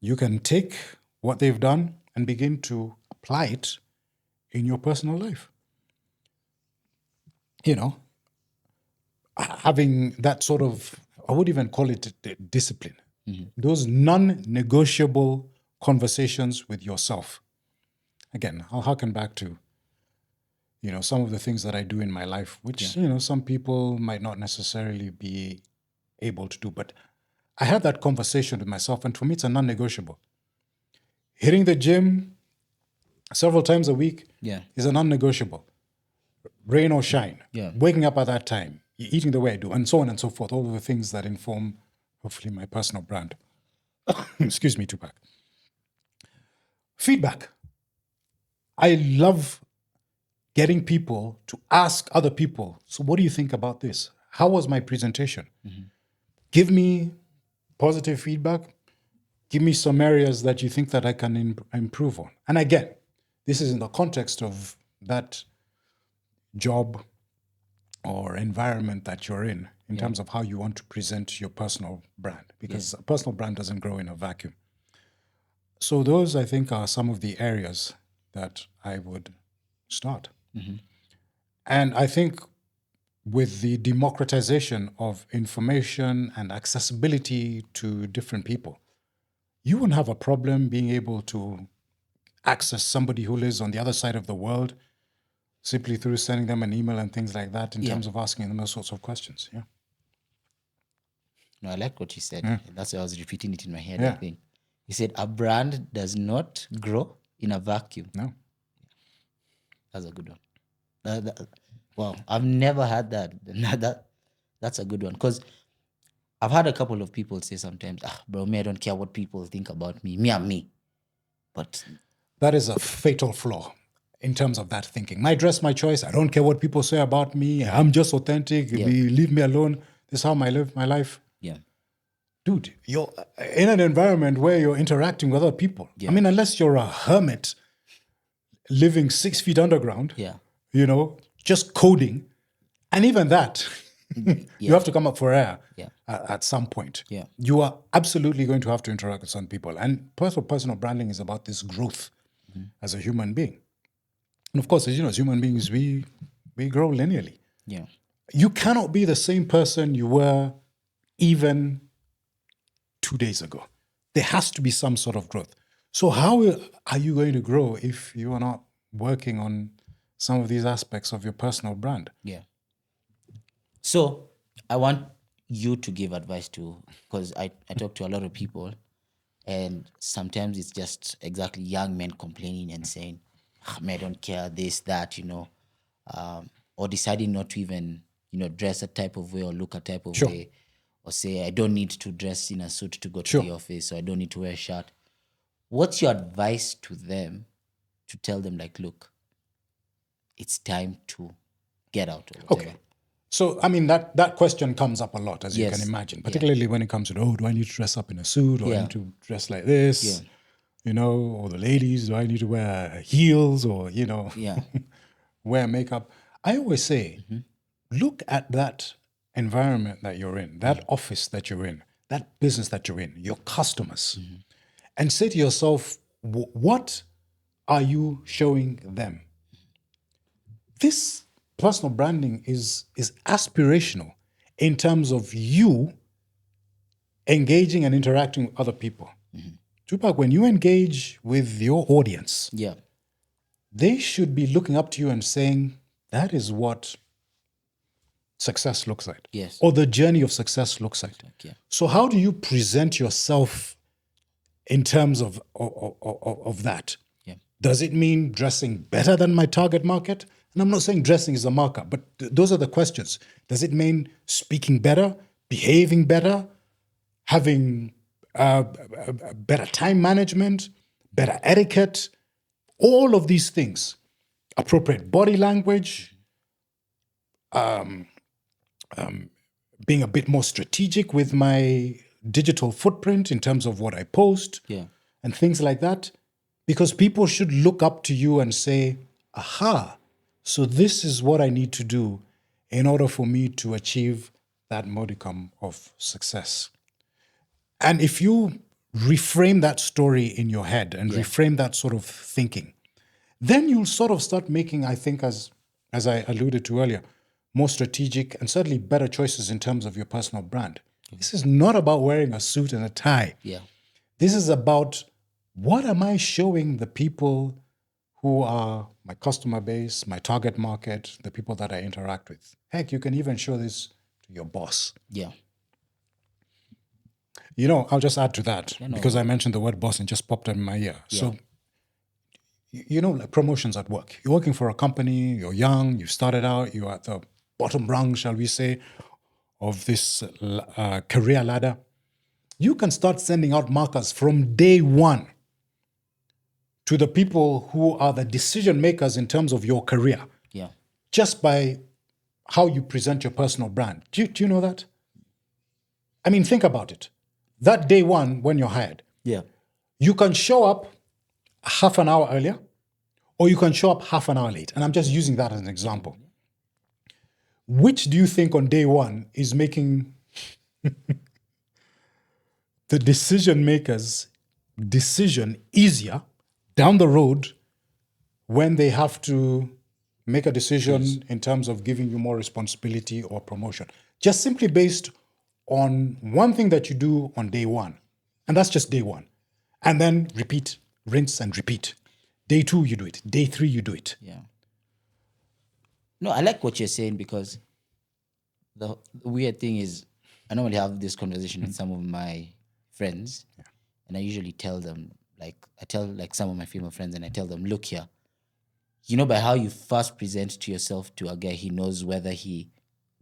Speaker 1: You can take what they've done and begin to apply it in your personal life. You know, having that sort of, I would even call it discipline. Those non-negotiable conversations with yourself. Again, I'll harken back to, you know, some of the things that I do in my life, which, you know, some people might not necessarily be able to do. But I have that conversation with myself, and for me, it's a non-negotiable. Hitting the gym several times a week is a non-negotiable. Rain or shine. Waking up at that time, eating the way I do, and so on and so forth. All of the things that inform, hopefully, my personal brand. Excuse me, Tupac. Feedback. I love getting people to ask other people, so what do you think about this? How was my presentation? Give me positive feedback. Give me some areas that you think that I can improve on. And again, this is in the context of that job or environment that you're in terms of how you want to present your personal brand, because a personal brand doesn't grow in a vacuum. So those, I think, are some of the areas that I would start. And I think with the democratization of information and accessibility to different people, you won't have a problem being able to access somebody who lives on the other side of the world simply through sending them an email and things like that in terms of asking them those sorts of questions. Yeah.
Speaker 2: No, I like what you said. That's why I was repeating it in my head, I think. You said a brand does not grow in a vacuum.
Speaker 1: No.
Speaker 2: That's a good one. Wow, I've never had that. That's a good one. Because I've had a couple of people say sometimes, bro, I don't care what people think about me. Me, I'm me. But
Speaker 1: that is a fatal flaw in terms of that thinking. My dress, my choice. I don't care what people say about me. I'm just authentic. Leave me alone. This is how I live my life.
Speaker 2: Yeah.
Speaker 1: Dude, you're in an environment where you're interacting with other people. I mean, unless you're a hermit living 6 feet underground, you know, just coding. And even that, you have to come up for air at some point. You are absolutely going to have to interact with some people. And personal branding is about this growth as a human being. And of course, as you know, as human beings, we grow linearly.
Speaker 2: Yeah.
Speaker 1: You cannot be the same person you were even 2 days ago. there has to be some sort of growth. So how are you going to grow if you are not working on some of these aspects of your personal brand?
Speaker 2: Yeah. So I want you to give advice to, because I talk to a lot of people, and sometimes it's just exactly young men complaining and saying, I don't care, this, that, or deciding not to even, dress a type of way or look a type of way, or say, I don't need to dress in a suit to go to the office, or I don't need to wear a shirt. What's your advice to them to tell them, like, look, it's time to get out or whatever?
Speaker 1: Okay. So, I mean, that question comes up a lot, as you can imagine, particularly when it comes to, do I need to dress up in a suit, or I need to dress like this, or the ladies, do I need to wear heels or, wear makeup? I always say, look at that environment that you're in, that office that you're in, that business that you're in, your customers, and say to yourself, what are you showing them? This personal branding is aspirational in terms of you engaging and interacting with other people. Tupac, when you engage with your audience, they should be looking up to you and saying, that is what success looks like.
Speaker 2: Yes.
Speaker 1: Or the journey of success looks like. So how do you present yourself in terms of that? Does it mean dressing better than my target market? And I'm not saying dressing is a marker, but those are the questions. Does it mean speaking better, behaving better, having better time management, better etiquette, all of these things, appropriate body language, being a bit more strategic with my digital footprint in terms of what I post, and things like that? Because people should look up to you and say, aha, so this is what I need to do in order for me to achieve that modicum of success. And if you reframe that story in your head and reframe that sort of thinking, then you'll sort of start making, I think, as I alluded to earlier, more strategic and certainly better choices in terms of your personal brand. This is not about wearing a suit and a tie. This is about, what am I showing the people who are my customer base, my target market, the people that I interact with? Heck, you can even show this to your boss. I'll just add to that because I mentioned the word boss and just popped in my ear. So, like promotions at work. You're working for a company, you're young, you started out, you're at the bottom rung, shall we say, of this career ladder. You can start sending out markers from day one to the people who are the decision makers in terms of your career. Just by how you present your personal brand. Do you know that? I mean, think about it. That day one, when you're hired, you can show up half an hour earlier, or you can show up half an hour late. And I'm just using that as an example. Which do you think on day one is making the decision makers' decision easier down the road when they have to make a decision in terms of giving you more responsibility or promotion? Just simply based on one thing that you do on day one. And that's just day one. And then repeat, rinse and repeat. Day two, you do it. Day three, you do it.
Speaker 2: No, I like what you're saying, because the weird thing is, I normally have this conversation with some of my friends, and I usually tell them, I tell some of my female friends, and I tell them, look here, by how you first present to yourself to a guy, he knows whether he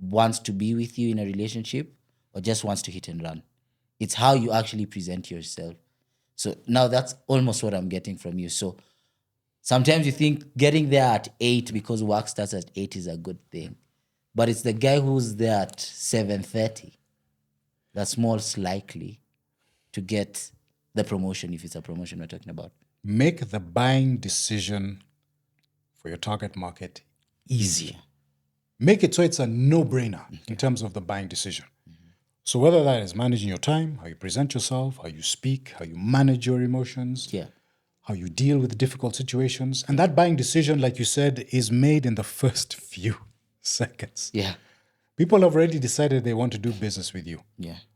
Speaker 2: wants to be with you in a relationship or just wants to hit and run. It's how you actually present yourself. So now that's almost what I'm getting from you. So sometimes you think getting there at 8 because work starts at 8 is a good thing. But it's the guy who's there at 7:30 that's most likely to get the promotion, if it's a promotion we're talking about.
Speaker 1: Make the buying decision for your target market easier. Make it so it's a no-brainer in terms of the buying decision. So whether that is managing your time, how you present yourself, how you speak, how you manage your emotions, how you deal with difficult situations. And that buying decision, like you said, is made in the first few seconds. People have already decided they want to do business with you.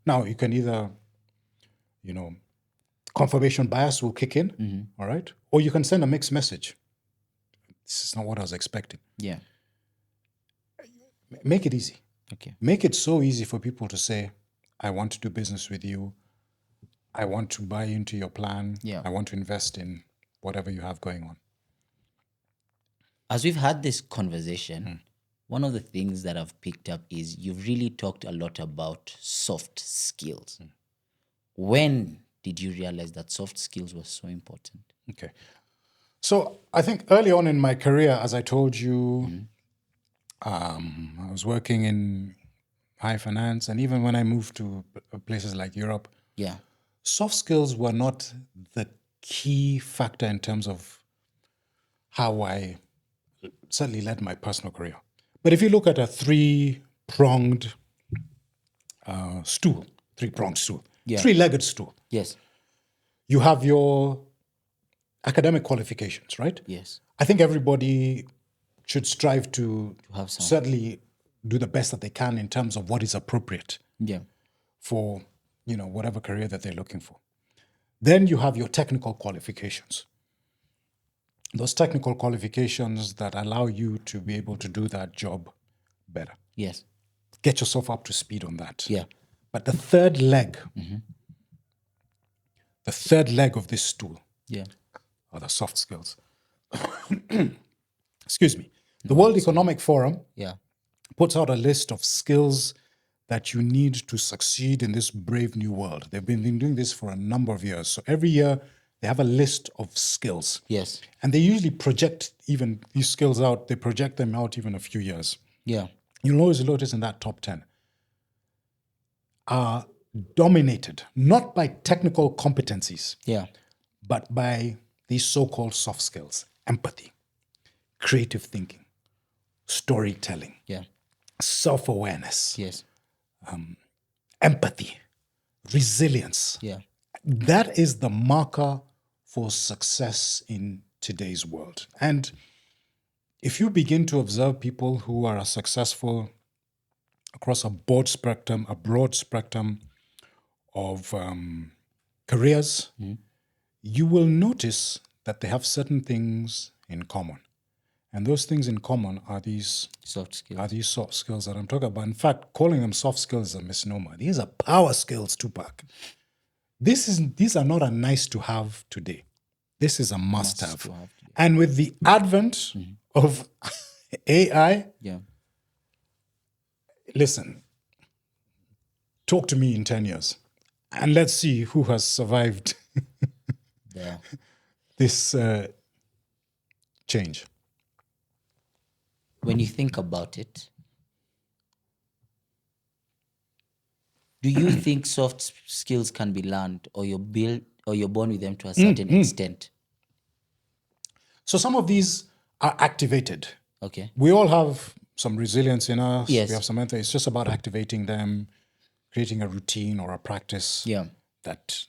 Speaker 1: Now, you can either, confirmation bias will kick in, all right? Or you can send a mixed message. This is not what I was expecting.
Speaker 2: Yeah.
Speaker 1: Make it easy.
Speaker 2: Okay.
Speaker 1: Make it so easy for people to say, I want to do business with you. I want to buy into your plan.
Speaker 2: Yeah.
Speaker 1: I want to invest in whatever you have going on.
Speaker 2: As we've had this conversation, one of the things that I've picked up is you've really talked a lot about soft skills. When did you realize that soft skills were so important?
Speaker 1: Okay. So I think early on in my career, as I told you, I was working in high finance. And even when I moved to places like Europe,
Speaker 2: Yeah.
Speaker 1: soft skills were not the key factor in terms of how I certainly led my personal career. But if you look at a three-pronged stool,
Speaker 2: Yeah.
Speaker 1: three-legged stool,
Speaker 2: Yes.
Speaker 1: you have your academic qualifications, right?
Speaker 2: Yes.
Speaker 1: I think everybody should strive to
Speaker 2: have some.
Speaker 1: certainly do the best that they can in terms of what is appropriate
Speaker 2: Yeah.
Speaker 1: for, whatever career that they're looking for. Then you have your technical qualifications. Those technical qualifications that allow you to be able to do that job better.
Speaker 2: Yes.
Speaker 1: Get yourself up to speed on that.
Speaker 2: Yeah.
Speaker 1: But the third leg of this stool
Speaker 2: Yeah.
Speaker 1: are the soft skills. Excuse me. The World Economic Forum
Speaker 2: Yeah.
Speaker 1: puts out a list of skills that you need to succeed in this brave new world. They've been doing this for a number of years. So every year they have a list of skills.
Speaker 2: Yes.
Speaker 1: And they usually project even these skills out. They project them out even a few years.
Speaker 2: Yeah.
Speaker 1: You'll always notice in that top 10 are dominated not by technical competencies,
Speaker 2: Yeah.
Speaker 1: but by these so-called soft skills: empathy, creative thinking, storytelling,
Speaker 2: Yeah.
Speaker 1: self-awareness,
Speaker 2: Yes.
Speaker 1: empathy, resilience.
Speaker 2: Yeah.
Speaker 1: That is the marker for success in today's world. And if you begin to observe people who are successful across a broad spectrum of careers, you will notice that they have certain things in common. And those things in common are these
Speaker 2: Soft skills.
Speaker 1: soft skills that I'm talking about. In fact, calling them soft skills is a misnomer. These are power skills, Tupac. These are not a nice to have today. This is a must have.
Speaker 2: to have today.
Speaker 1: And with the advent of AI,
Speaker 2: Yeah.
Speaker 1: listen, talk to me in 10 years and let's see who has survived
Speaker 2: Yeah.
Speaker 1: this change.
Speaker 2: When you think about it, do you think soft skills can be learned, or you're built, or you're born with them to a certain extent?
Speaker 1: So some of these are activated.
Speaker 2: Okay.
Speaker 1: We all have some resilience in us.
Speaker 2: Yes.
Speaker 1: We have some empathy. It's just about activating them, creating a routine or a practice
Speaker 2: Yeah.
Speaker 1: that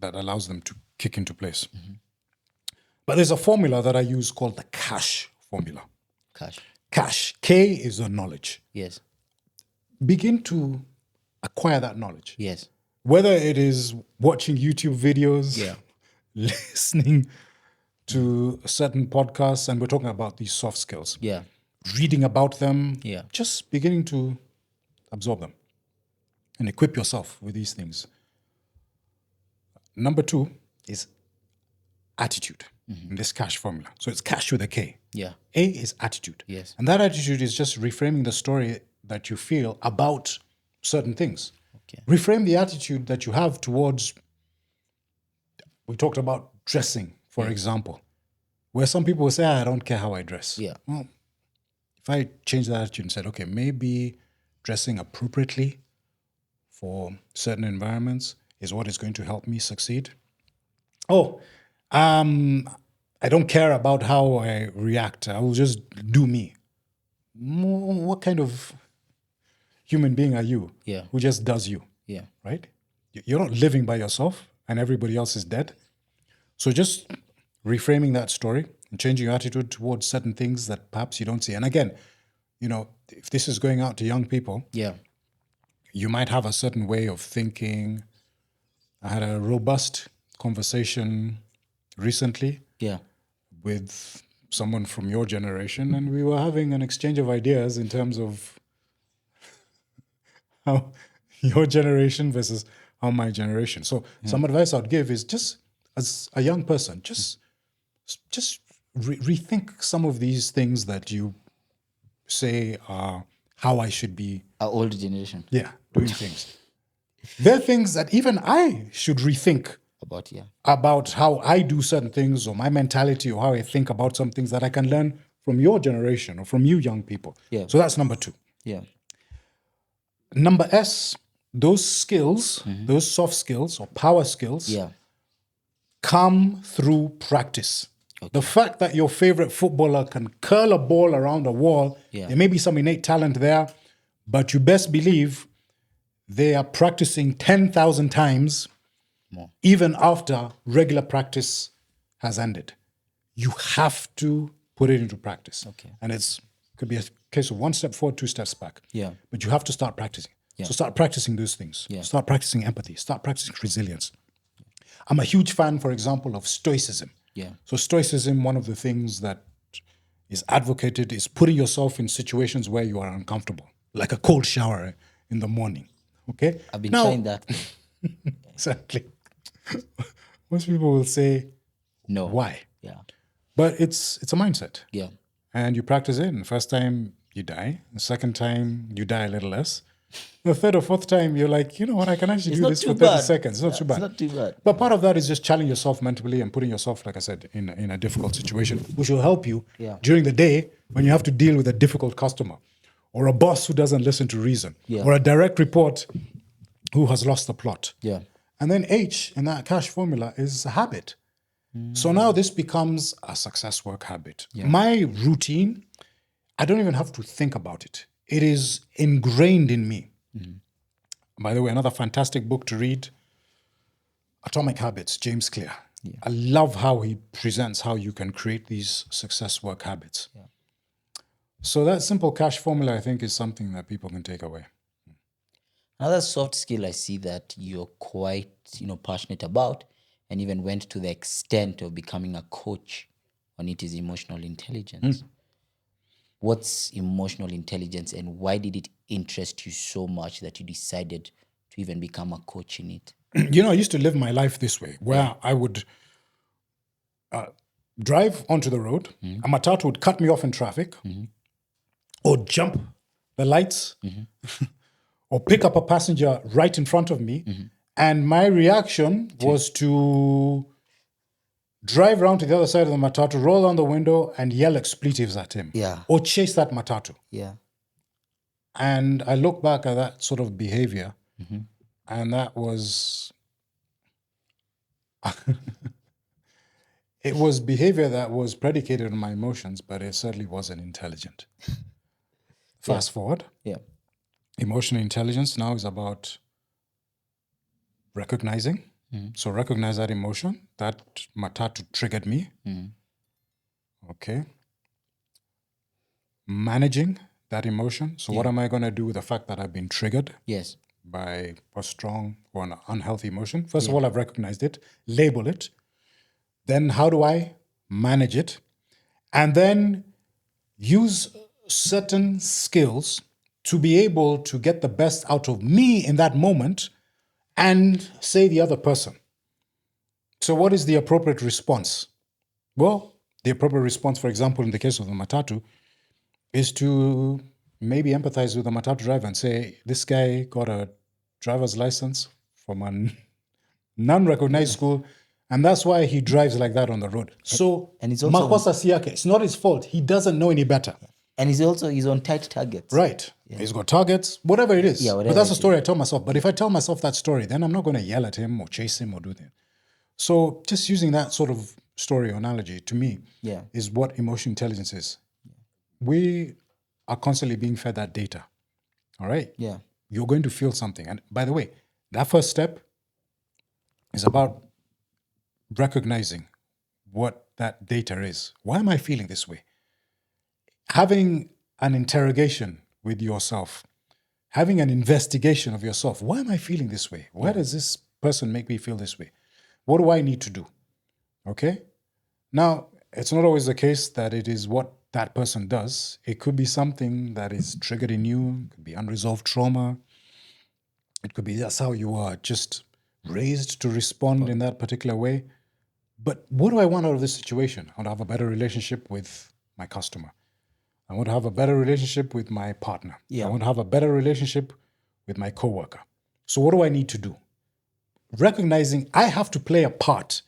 Speaker 1: allows them to kick into place. But there's a formula that I use called the CASH formula.
Speaker 2: Cash.
Speaker 1: CASH. K is the knowledge.
Speaker 2: Yes.
Speaker 1: Begin to acquire that knowledge.
Speaker 2: Yes.
Speaker 1: Whether it is watching YouTube videos,
Speaker 2: Yeah.
Speaker 1: listening to certain podcasts, and we're talking about these soft skills,
Speaker 2: Yeah.
Speaker 1: reading about them,
Speaker 2: Yeah.
Speaker 1: just beginning to absorb them and equip yourself with these things. Number 2 is attitude in this CASH formula. So it's CASH with a K.
Speaker 2: Yeah.
Speaker 1: A is attitude.
Speaker 2: Yes.
Speaker 1: And that attitude is just reframing the story that you feel about certain things.
Speaker 2: Okay.
Speaker 1: Reframe the attitude that you have towards, we talked about dressing, for example, where some people will say, I don't care how I dress.
Speaker 2: Yeah.
Speaker 1: Well, if I change that attitude and said, okay, maybe dressing appropriately for certain environments is what is going to help me succeed. Oh, I don't care about how I react. I will just do me. What kind of human being are you?
Speaker 2: Yeah.
Speaker 1: Who just does you,
Speaker 2: Yeah.
Speaker 1: right? You're not living by yourself and everybody else is dead. So just reframing that story and changing your attitude towards certain things that perhaps you don't see. And again, if this is going out to young people,
Speaker 2: Yeah.
Speaker 1: you might have a certain way of thinking. I had a robust conversation recently with someone from your generation, and we were having an exchange of ideas in terms of how your generation versus how my generation. So some advice I'd give is just as a young person, just rethink some of these things that you say are how I should be.
Speaker 2: Our older generation.
Speaker 1: Yeah, doing things. There are things that even I should rethink about how I do certain things, or my mentality, or how I think about some things that I can learn from your generation or from you young people.
Speaker 2: Yeah.
Speaker 1: So that's number 2.
Speaker 2: Yeah.
Speaker 1: Number S, those skills, those soft skills or power skills come through practice. Okay. The fact that your favorite footballer can curl a ball around a wall, there may be some innate talent there, but you best believe they are practicing 10,000 times more, even after regular practice has ended. You have to put it into practice. Okay. And it could be a case of 1 step forward, 2 steps back. Yeah. But you have to start practicing. Yeah. So start practicing those things. Yeah. Start practicing empathy. Start practicing resilience. I'm a huge fan, for example, of stoicism. Yeah. So stoicism, one of the things that is advocated is putting yourself in situations where you are uncomfortable, like a cold shower in the morning. Okay?
Speaker 2: I've been trying that.
Speaker 1: Exactly. Most people will say, no. Why? Yeah. But it's a mindset. Yeah. And you practice it. And the first time you die. The second time you die a little less. The third or fourth time you're like, you know what, I can actually do this for 30 seconds. It's not too bad.
Speaker 2: It's not too bad.
Speaker 1: But part of that is just challenging yourself mentally and putting yourself, like I said, in a difficult situation, which will help you during the day when you have to deal with a difficult customer, or a boss who doesn't listen to reason, or a direct report who has lost the plot. Yeah. And then H in that cash formula is a habit. So now this becomes a success work habit. Yeah. My routine, I don't even have to think about it. It is ingrained in me. By the way, another fantastic book to read, Atomic Habits, James Clear. Yeah. I love how he presents how you can create these success work habits. Yeah. So that simple cash formula, I think, is something that people can take away.
Speaker 2: Another soft skill I see that you're quite, passionate about, and even went to the extent of becoming a coach on it, is emotional intelligence. What's emotional intelligence, and why did it interest you so much that you decided to even become a coach in it?
Speaker 1: I used to live my life this way, where I would drive onto the road, a matatu would cut me off in traffic, or jump the lights, or pick up a passenger right in front of me. And my reaction was to drive around to the other side of the matatu, roll down the window, and yell expletives at him. Yeah. Or chase that matatu. Yeah. And I look back at that sort of behavior, and that was... it was behavior that was predicated on my emotions, but it certainly wasn't intelligent. Fast forward. Yeah. Emotional intelligence now is about recognizing. So recognize that emotion. That matatu triggered me. Okay. Managing that emotion. So what am I going to do with the fact that I've been triggered? Yes. By a strong or an unhealthy emotion? First of all, I've recognized it, label it. Then how do I manage it? And then use certain skills to be able to get the best out of me in that moment and say the other person. So what is the appropriate response? Well, the appropriate response, for example, in the case of the matatu, is to maybe empathize with the matatu driver and say, this guy got a driver's license from a non-recognized school, and that's why he drives like that on the road. So, makosa siyake, it's not his fault. He doesn't know any better.
Speaker 2: And he's on tight targets.
Speaker 1: Right. Yeah. He's got targets, whatever it is. Yeah, but that's the story I tell myself. But if I tell myself that story, then I'm not going to yell at him or chase him or do that. So just using that sort of story or analogy, to me, is what emotional intelligence is. We are constantly being fed that data. All right? Yeah. You're going to feel something. And by the way, that first step is about recognizing what that data is. Why am I feeling this way? Having an interrogation with yourself, having an investigation of yourself. Why am I feeling this way? Why does this person make me feel this way? What do I need to do? Okay. Now, it's not always the case that it is what that person does. It could be something that is triggered in you. It could be unresolved trauma. It could be that's how you are just raised to respond in that particular way. But what do I want out of this situation? I want to have a better relationship with my customer. I want to have a better relationship with my partner. I want to have a better relationship with my coworker. So what do I need to do? Recognizing I have to play a part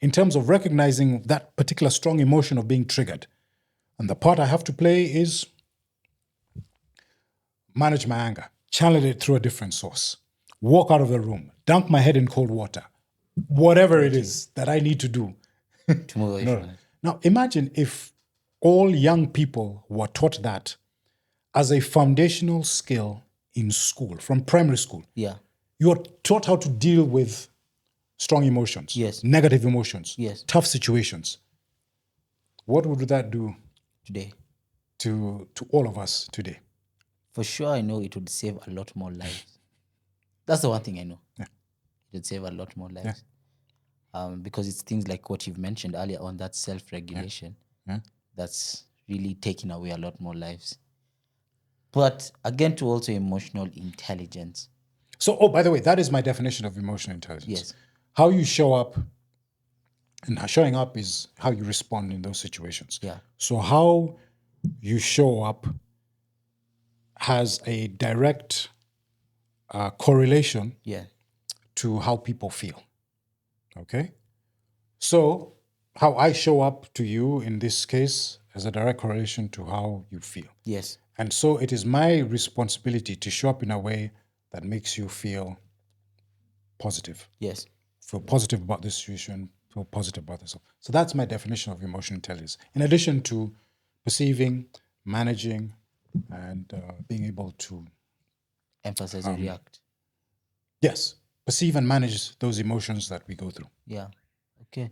Speaker 1: in terms of recognizing that particular strong emotion of being triggered. And the part I have to play is manage my anger, channel it through a different source, walk out of the room, dunk my head in cold water, whatever it is that I need to do.
Speaker 2: To move away from it.
Speaker 1: Now, imagine if all young people were taught that as a foundational skill in school, from primary school.
Speaker 2: Yeah.
Speaker 1: You are taught how to deal with strong emotions,
Speaker 2: Yes.
Speaker 1: negative emotions,
Speaker 2: Yes.
Speaker 1: tough situations. What would that do
Speaker 2: Today.
Speaker 1: to all of us today?
Speaker 2: For sure, I know it would save a lot more lives. That's the one thing I know.
Speaker 1: Yeah.
Speaker 2: It would save a lot more lives. Because it's things like what you've mentioned earlier on, that self-regulation, that's really taking away a lot more lives. But again, to also emotional intelligence.
Speaker 1: So, oh, by the way, that is my definition of emotional intelligence.
Speaker 2: Yes.
Speaker 1: How you show up, and showing up is how you respond in those situations.
Speaker 2: Yeah.
Speaker 1: So how you show up has a direct correlation to how people feel. Okay? So how I show up to you in this case has a direct correlation to how you feel.
Speaker 2: Yes.
Speaker 1: And so it is my responsibility to show up in a way that makes you feel positive.
Speaker 2: Yes.
Speaker 1: Feel positive about the situation, feel positive about yourself. So that's my definition of emotional intelligence. In addition to perceiving, managing, and being able to
Speaker 2: emphasize and react.
Speaker 1: Yes, perceive and manage those emotions that we go through.
Speaker 2: Yeah. Okay.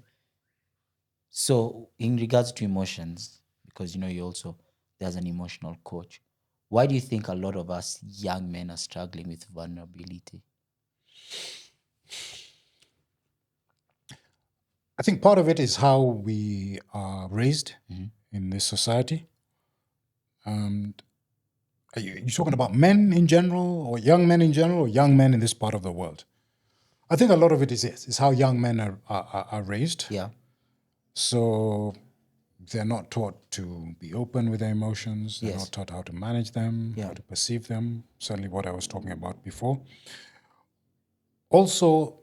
Speaker 2: So in regards to emotions, because you also there's an emotional coach. Why do you think a lot of us young men are struggling with vulnerability?
Speaker 1: I think part of it is how we are raised in this society. And are you talking about men in general, or young men in general, or young men in this part of the world? I think a lot of it is how young men are raised.
Speaker 2: Yeah.
Speaker 1: So they're not taught to be open with their emotions. They're not taught how to manage them, how to perceive them. Certainly what I was talking about before. Also,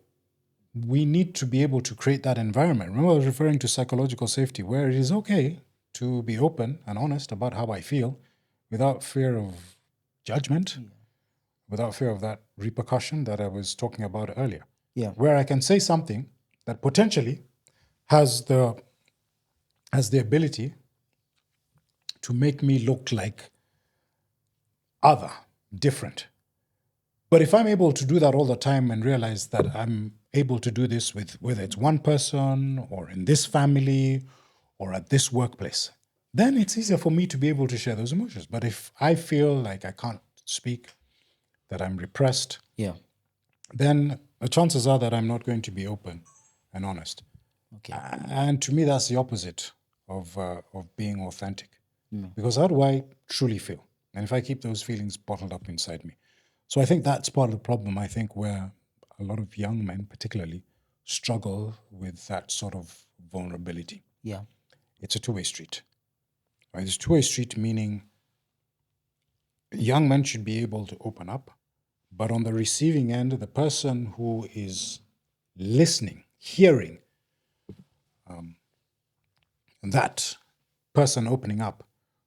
Speaker 1: we need to be able to create that environment. Remember, I was referring to psychological safety, where it is okay to be open and honest about how I feel without fear of judgment, without fear of that repercussion that I was talking about earlier.
Speaker 2: Yeah.
Speaker 1: Where I can say something that potentially has the ability to make me look like other, different. But if I'm able to do that all the time and realize that I'm able to do this with whether it's one person or in this family or at this workplace, then it's easier for me to be able to share those emotions. But if I feel like I can't speak, that I'm repressed, then the chances are that I'm not going to be open and honest.
Speaker 2: Okay.
Speaker 1: And to me, that's the opposite of being authentic. Because how do I truly feel? And if I keep those feelings bottled up inside me? So I think that's part of the problem, I think, where a lot of young men particularly struggle with that sort of vulnerability.
Speaker 2: Yeah.
Speaker 1: It's a two-way street. Right? It's a two-way street, meaning young men should be able to open up, but on the receiving end, the person who is listening, hearing, that person opening up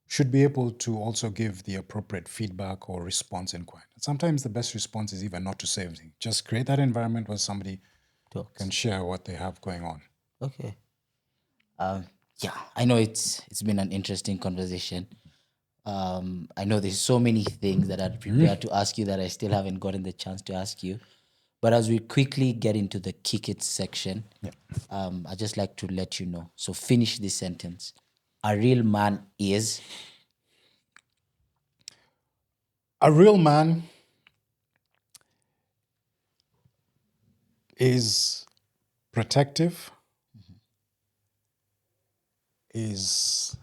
Speaker 1: should be able to also give the appropriate feedback or response in kind. Sometimes the best response is even not to say anything. Just create that environment where somebody can share what they have going on.
Speaker 2: Okay. Yeah, I know it's been an interesting conversation. I know there's so many things that I'd prepared to ask you that I still haven't gotten the chance to ask you. But as we quickly get into the kick it section, I'd just like to let you know. So finish this sentence. A real man is?
Speaker 1: A real man is protective, is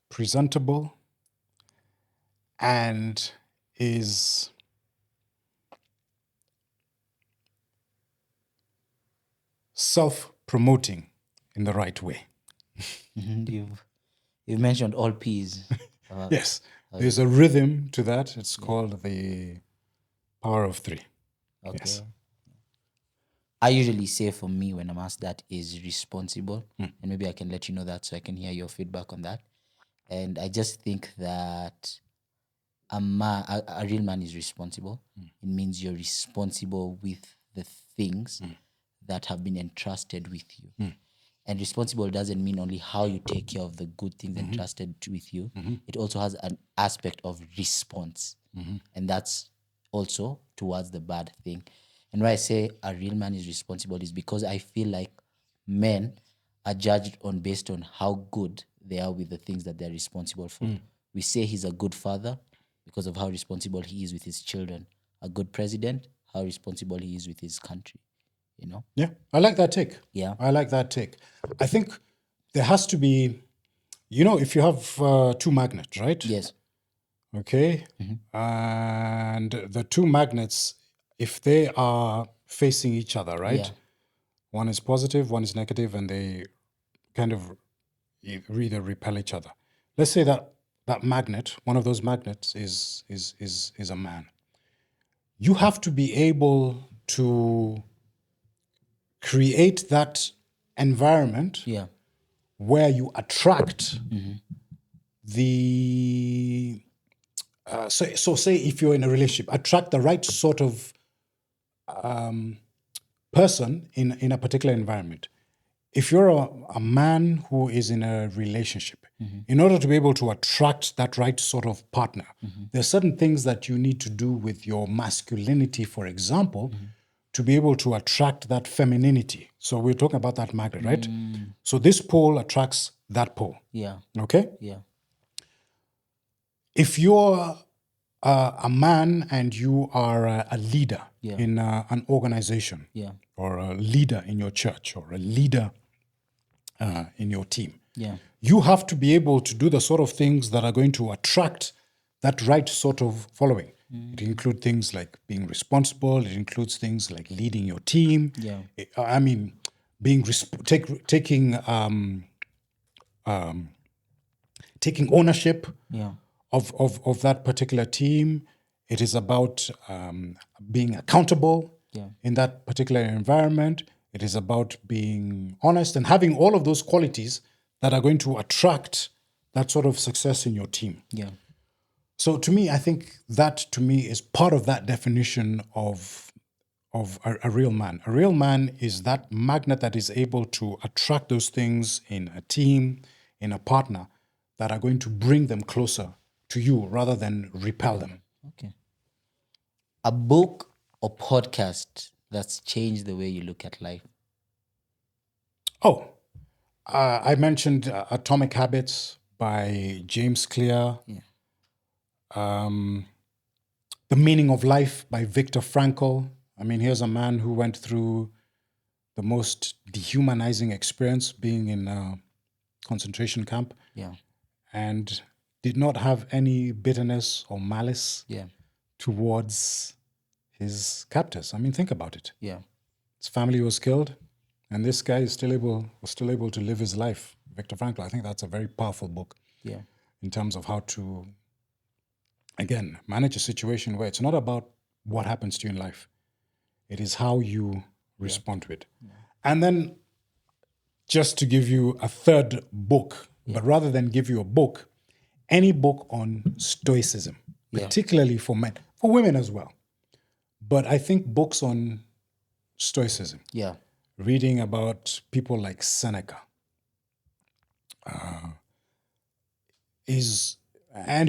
Speaker 1: presentable, and is self-promoting in the right way.
Speaker 2: You've mentioned all P's.
Speaker 1: Yes, there's a rhythm to that. It's called the power of three.
Speaker 2: Okay.
Speaker 1: Yes.
Speaker 2: I usually say for me when I'm asked that is responsible, and maybe I can let you know that so I can hear your feedback on that. And I just think that a real man is responsible. It means you're responsible with the things that have been entrusted with you. And responsible doesn't mean only how you take care of the good things entrusted with you. It also has an aspect of response. And that's also towards the bad thing. And why I say a real man is responsible is because I feel like men are judged based on how good they are with the things that they're responsible for. We say he's a good father because of how responsible he is with his children. A good president, how responsible he is with his country. You know?
Speaker 1: Yeah, I like that take.
Speaker 2: Yeah.
Speaker 1: I like that take. I think there has to be, if you have two magnets, right?
Speaker 2: Yes.
Speaker 1: Okay. And the two magnets, if they are facing each other, right?
Speaker 2: Yeah.
Speaker 1: One is positive, one is negative, and they kind of either repel each other. Let's say that magnet, one of those magnets is a man. You have to be able to create that environment where you attract the so say if you're in a relationship, attract the right sort of person in a particular environment. If you're a man who is in a relationship, in order to be able to attract that right sort of partner, there are certain things that you need to do with your masculinity, for example, to be able to attract that femininity. So we're talking about that magnet, right? So this pole attracts that pole.
Speaker 2: Yeah.
Speaker 1: Okay?
Speaker 2: Yeah.
Speaker 1: If you're a man and you are a leader in an organization, or a leader in your church, or a leader in your team, you have to be able to do the sort of things that are going to attract that right sort of following. It includes things like being responsible. It includes things like leading your team. Being taking ownership of that particular team. It is about being accountable in that particular environment. It is about being honest and having all of those qualities that are going to attract that sort of success in your team.
Speaker 2: Yeah.
Speaker 1: So to me, I think that to me is part of that definition of a real man. A real man is that magnet that is able to attract those things in a team, in a partner, that are going to bring them closer to you rather than repel them.
Speaker 2: Okay. A book or podcast that's changed the way you look at life?
Speaker 1: Oh, I mentioned Atomic Habits by James Clear.
Speaker 2: Yeah.
Speaker 1: The Meaning of Life by Viktor Frankl. I mean, here's a man who went through the most dehumanizing experience, being in a concentration camp.
Speaker 2: Yeah.
Speaker 1: And did not have any bitterness or malice towards his captors. I mean, think about it.
Speaker 2: Yeah.
Speaker 1: His family was killed, and this guy was still able to live his life. Viktor Frankl. I think that's a very powerful book.
Speaker 2: Yeah.
Speaker 1: In terms of how to, again, manage a situation where it's not about what happens to you in life. It is how you respond to it. Yeah. And then, just to give you a third book, but rather than give you a book, any book on stoicism, particularly for men, for women as well. But I think books on stoicism, reading about people like Seneca, and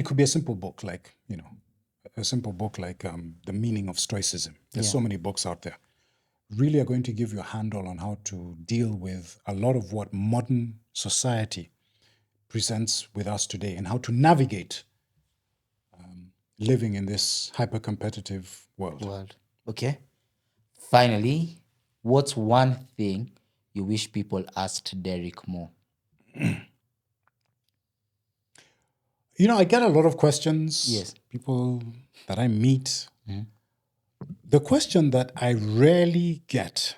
Speaker 1: it could be a simple book like, The Meaning of Stoicism. There's so many books out there. Really are going to give you a handle on how to deal with a lot of what modern society presents with us today and how to navigate living in this hyper-competitive world.
Speaker 2: Okay. Finally, what's one thing you wish people asked Derek more?
Speaker 1: I get a lot of questions.
Speaker 2: Yes.
Speaker 1: People that I meet. Mm-hmm. The question that I rarely get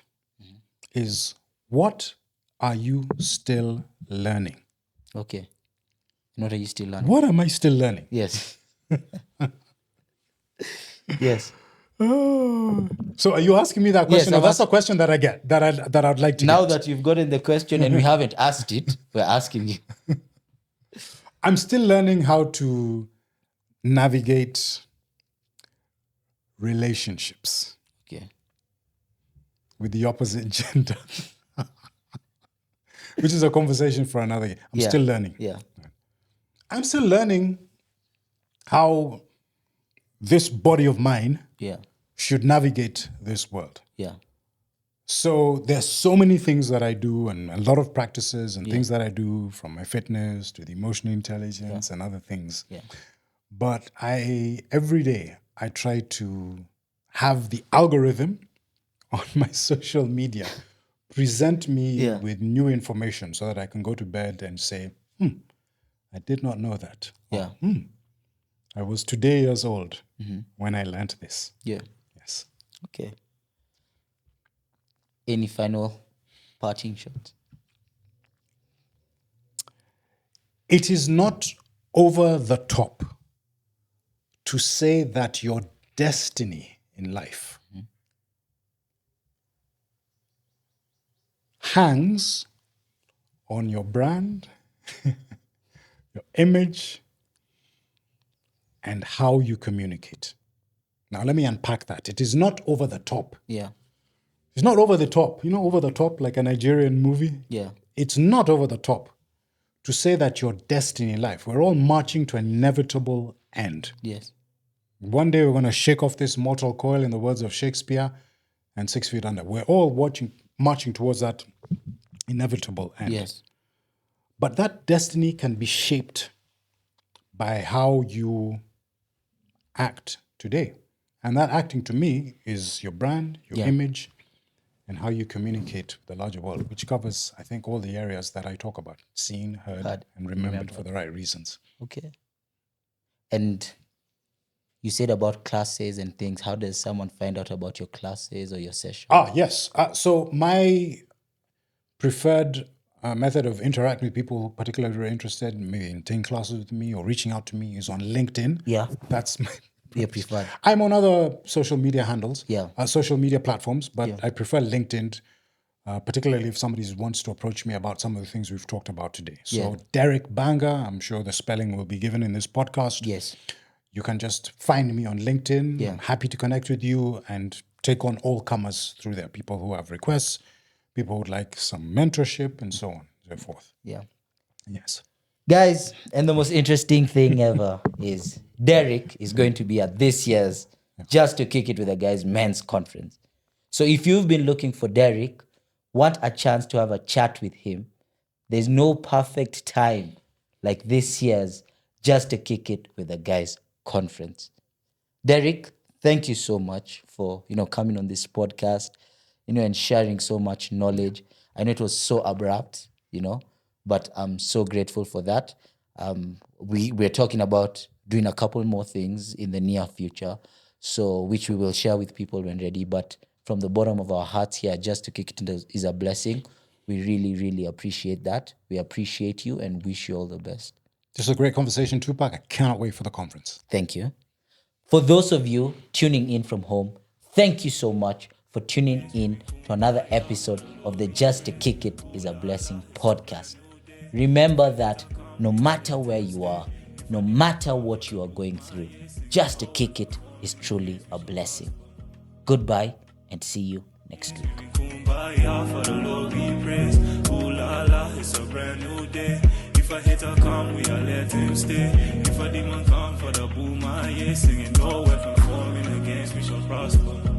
Speaker 1: is, what are you still learning?
Speaker 2: Okay. What are you still learning?
Speaker 1: What am I still learning?
Speaker 2: Yes. Yes.
Speaker 1: So are you asking me that question?
Speaker 2: Yes,
Speaker 1: that's a question that I get, that I'd like to
Speaker 2: now
Speaker 1: get.
Speaker 2: That you've gotten the question and we haven't asked it, we're asking you.
Speaker 1: I'm still learning how to navigate relationships.
Speaker 2: Okay.
Speaker 1: With the opposite gender. Which is a conversation for another year. I'm still learning.
Speaker 2: Yeah.
Speaker 1: I'm still learning how this body of mine should navigate this world.
Speaker 2: Yeah.
Speaker 1: So there's so many things that I do, and a lot of practices and things that I do, from my fitness to the emotional intelligence and other things.
Speaker 2: Yeah.
Speaker 1: But every day I try to have the algorithm on my social media present me with new information so that I can go to bed and say, I did not know that.
Speaker 2: Yeah.
Speaker 1: Or, I was today years old when I learned this.
Speaker 2: Yeah.
Speaker 1: Yes.
Speaker 2: Okay. Any final parting shots?
Speaker 1: It is not over the top to say that your destiny in life hangs on your brand, your image, and how you communicate. Now, let me unpack that. It is not over the top.
Speaker 2: Yeah.
Speaker 1: It's not over the top. Over the top, like a Nigerian movie?
Speaker 2: Yeah.
Speaker 1: It's not over the top to say that your destiny in life, we're all marching to an inevitable end.
Speaker 2: Yes.
Speaker 1: One day we're going to shake off this mortal coil, in the words of Shakespeare, and 6 feet under. We're all marching towards that inevitable end.
Speaker 2: Yes.
Speaker 1: But that destiny can be shaped by how you act today. And that acting, to me, is your brand, your image, and how you communicate with the larger world, which covers, I think, all the areas that I talk about: seen, heard, and remembered for the right reasons.
Speaker 2: Okay. And you said about classes and things. How does someone find out about your classes or your session?
Speaker 1: Yes. So my preferred method of interacting with people, particularly who are interested maybe in taking classes with me or reaching out to me, is on LinkedIn.
Speaker 2: Yeah.
Speaker 1: That's my
Speaker 2: preferred.
Speaker 1: I'm on other social media handles, social media platforms, but I prefer LinkedIn, particularly if somebody wants to approach me about some of the things we've talked about today. So Derek Bbanga, I'm sure the spelling will be given in this podcast.
Speaker 2: Yes.
Speaker 1: You can just find me on LinkedIn. I'm happy to connect with you and take on all comers through there. People who have requests, people who would like some mentorship, and so on and so forth.
Speaker 2: Yeah.
Speaker 1: Yes.
Speaker 2: Guys, and the most interesting thing ever is Derek is going to be at this year's Just to Kick It with the Guys men's conference. So if you've been looking for Derek, want a chance to have a chat with him, there's no perfect time like this year's Just to Kick It with the Guys conference. Derek, thank you so much for coming on this podcast, and sharing so much knowledge. I know it was so abrupt, but I'm so grateful for that. We're talking about doing a couple more things in the near future, so which we will share with people when ready. But from the bottom of our hearts here, Just to Kick It is a blessing. We really, really appreciate that. We appreciate you and wish you all the best.
Speaker 1: This is a great conversation, Tupac. I cannot wait for the conference.
Speaker 2: Thank you. For those of you tuning in from home, thank you so much for tuning in to another episode of the Just to Kick It is a Blessing podcast. Remember that no matter where you are, no matter what you are going through, Just to Kick It is truly a blessing. Goodbye and see you next week.
Speaker 3: It's a brand new day. If a hater come, we are let him stay. If a demon come for the boom, I singing no weapon forming against me shall prosper.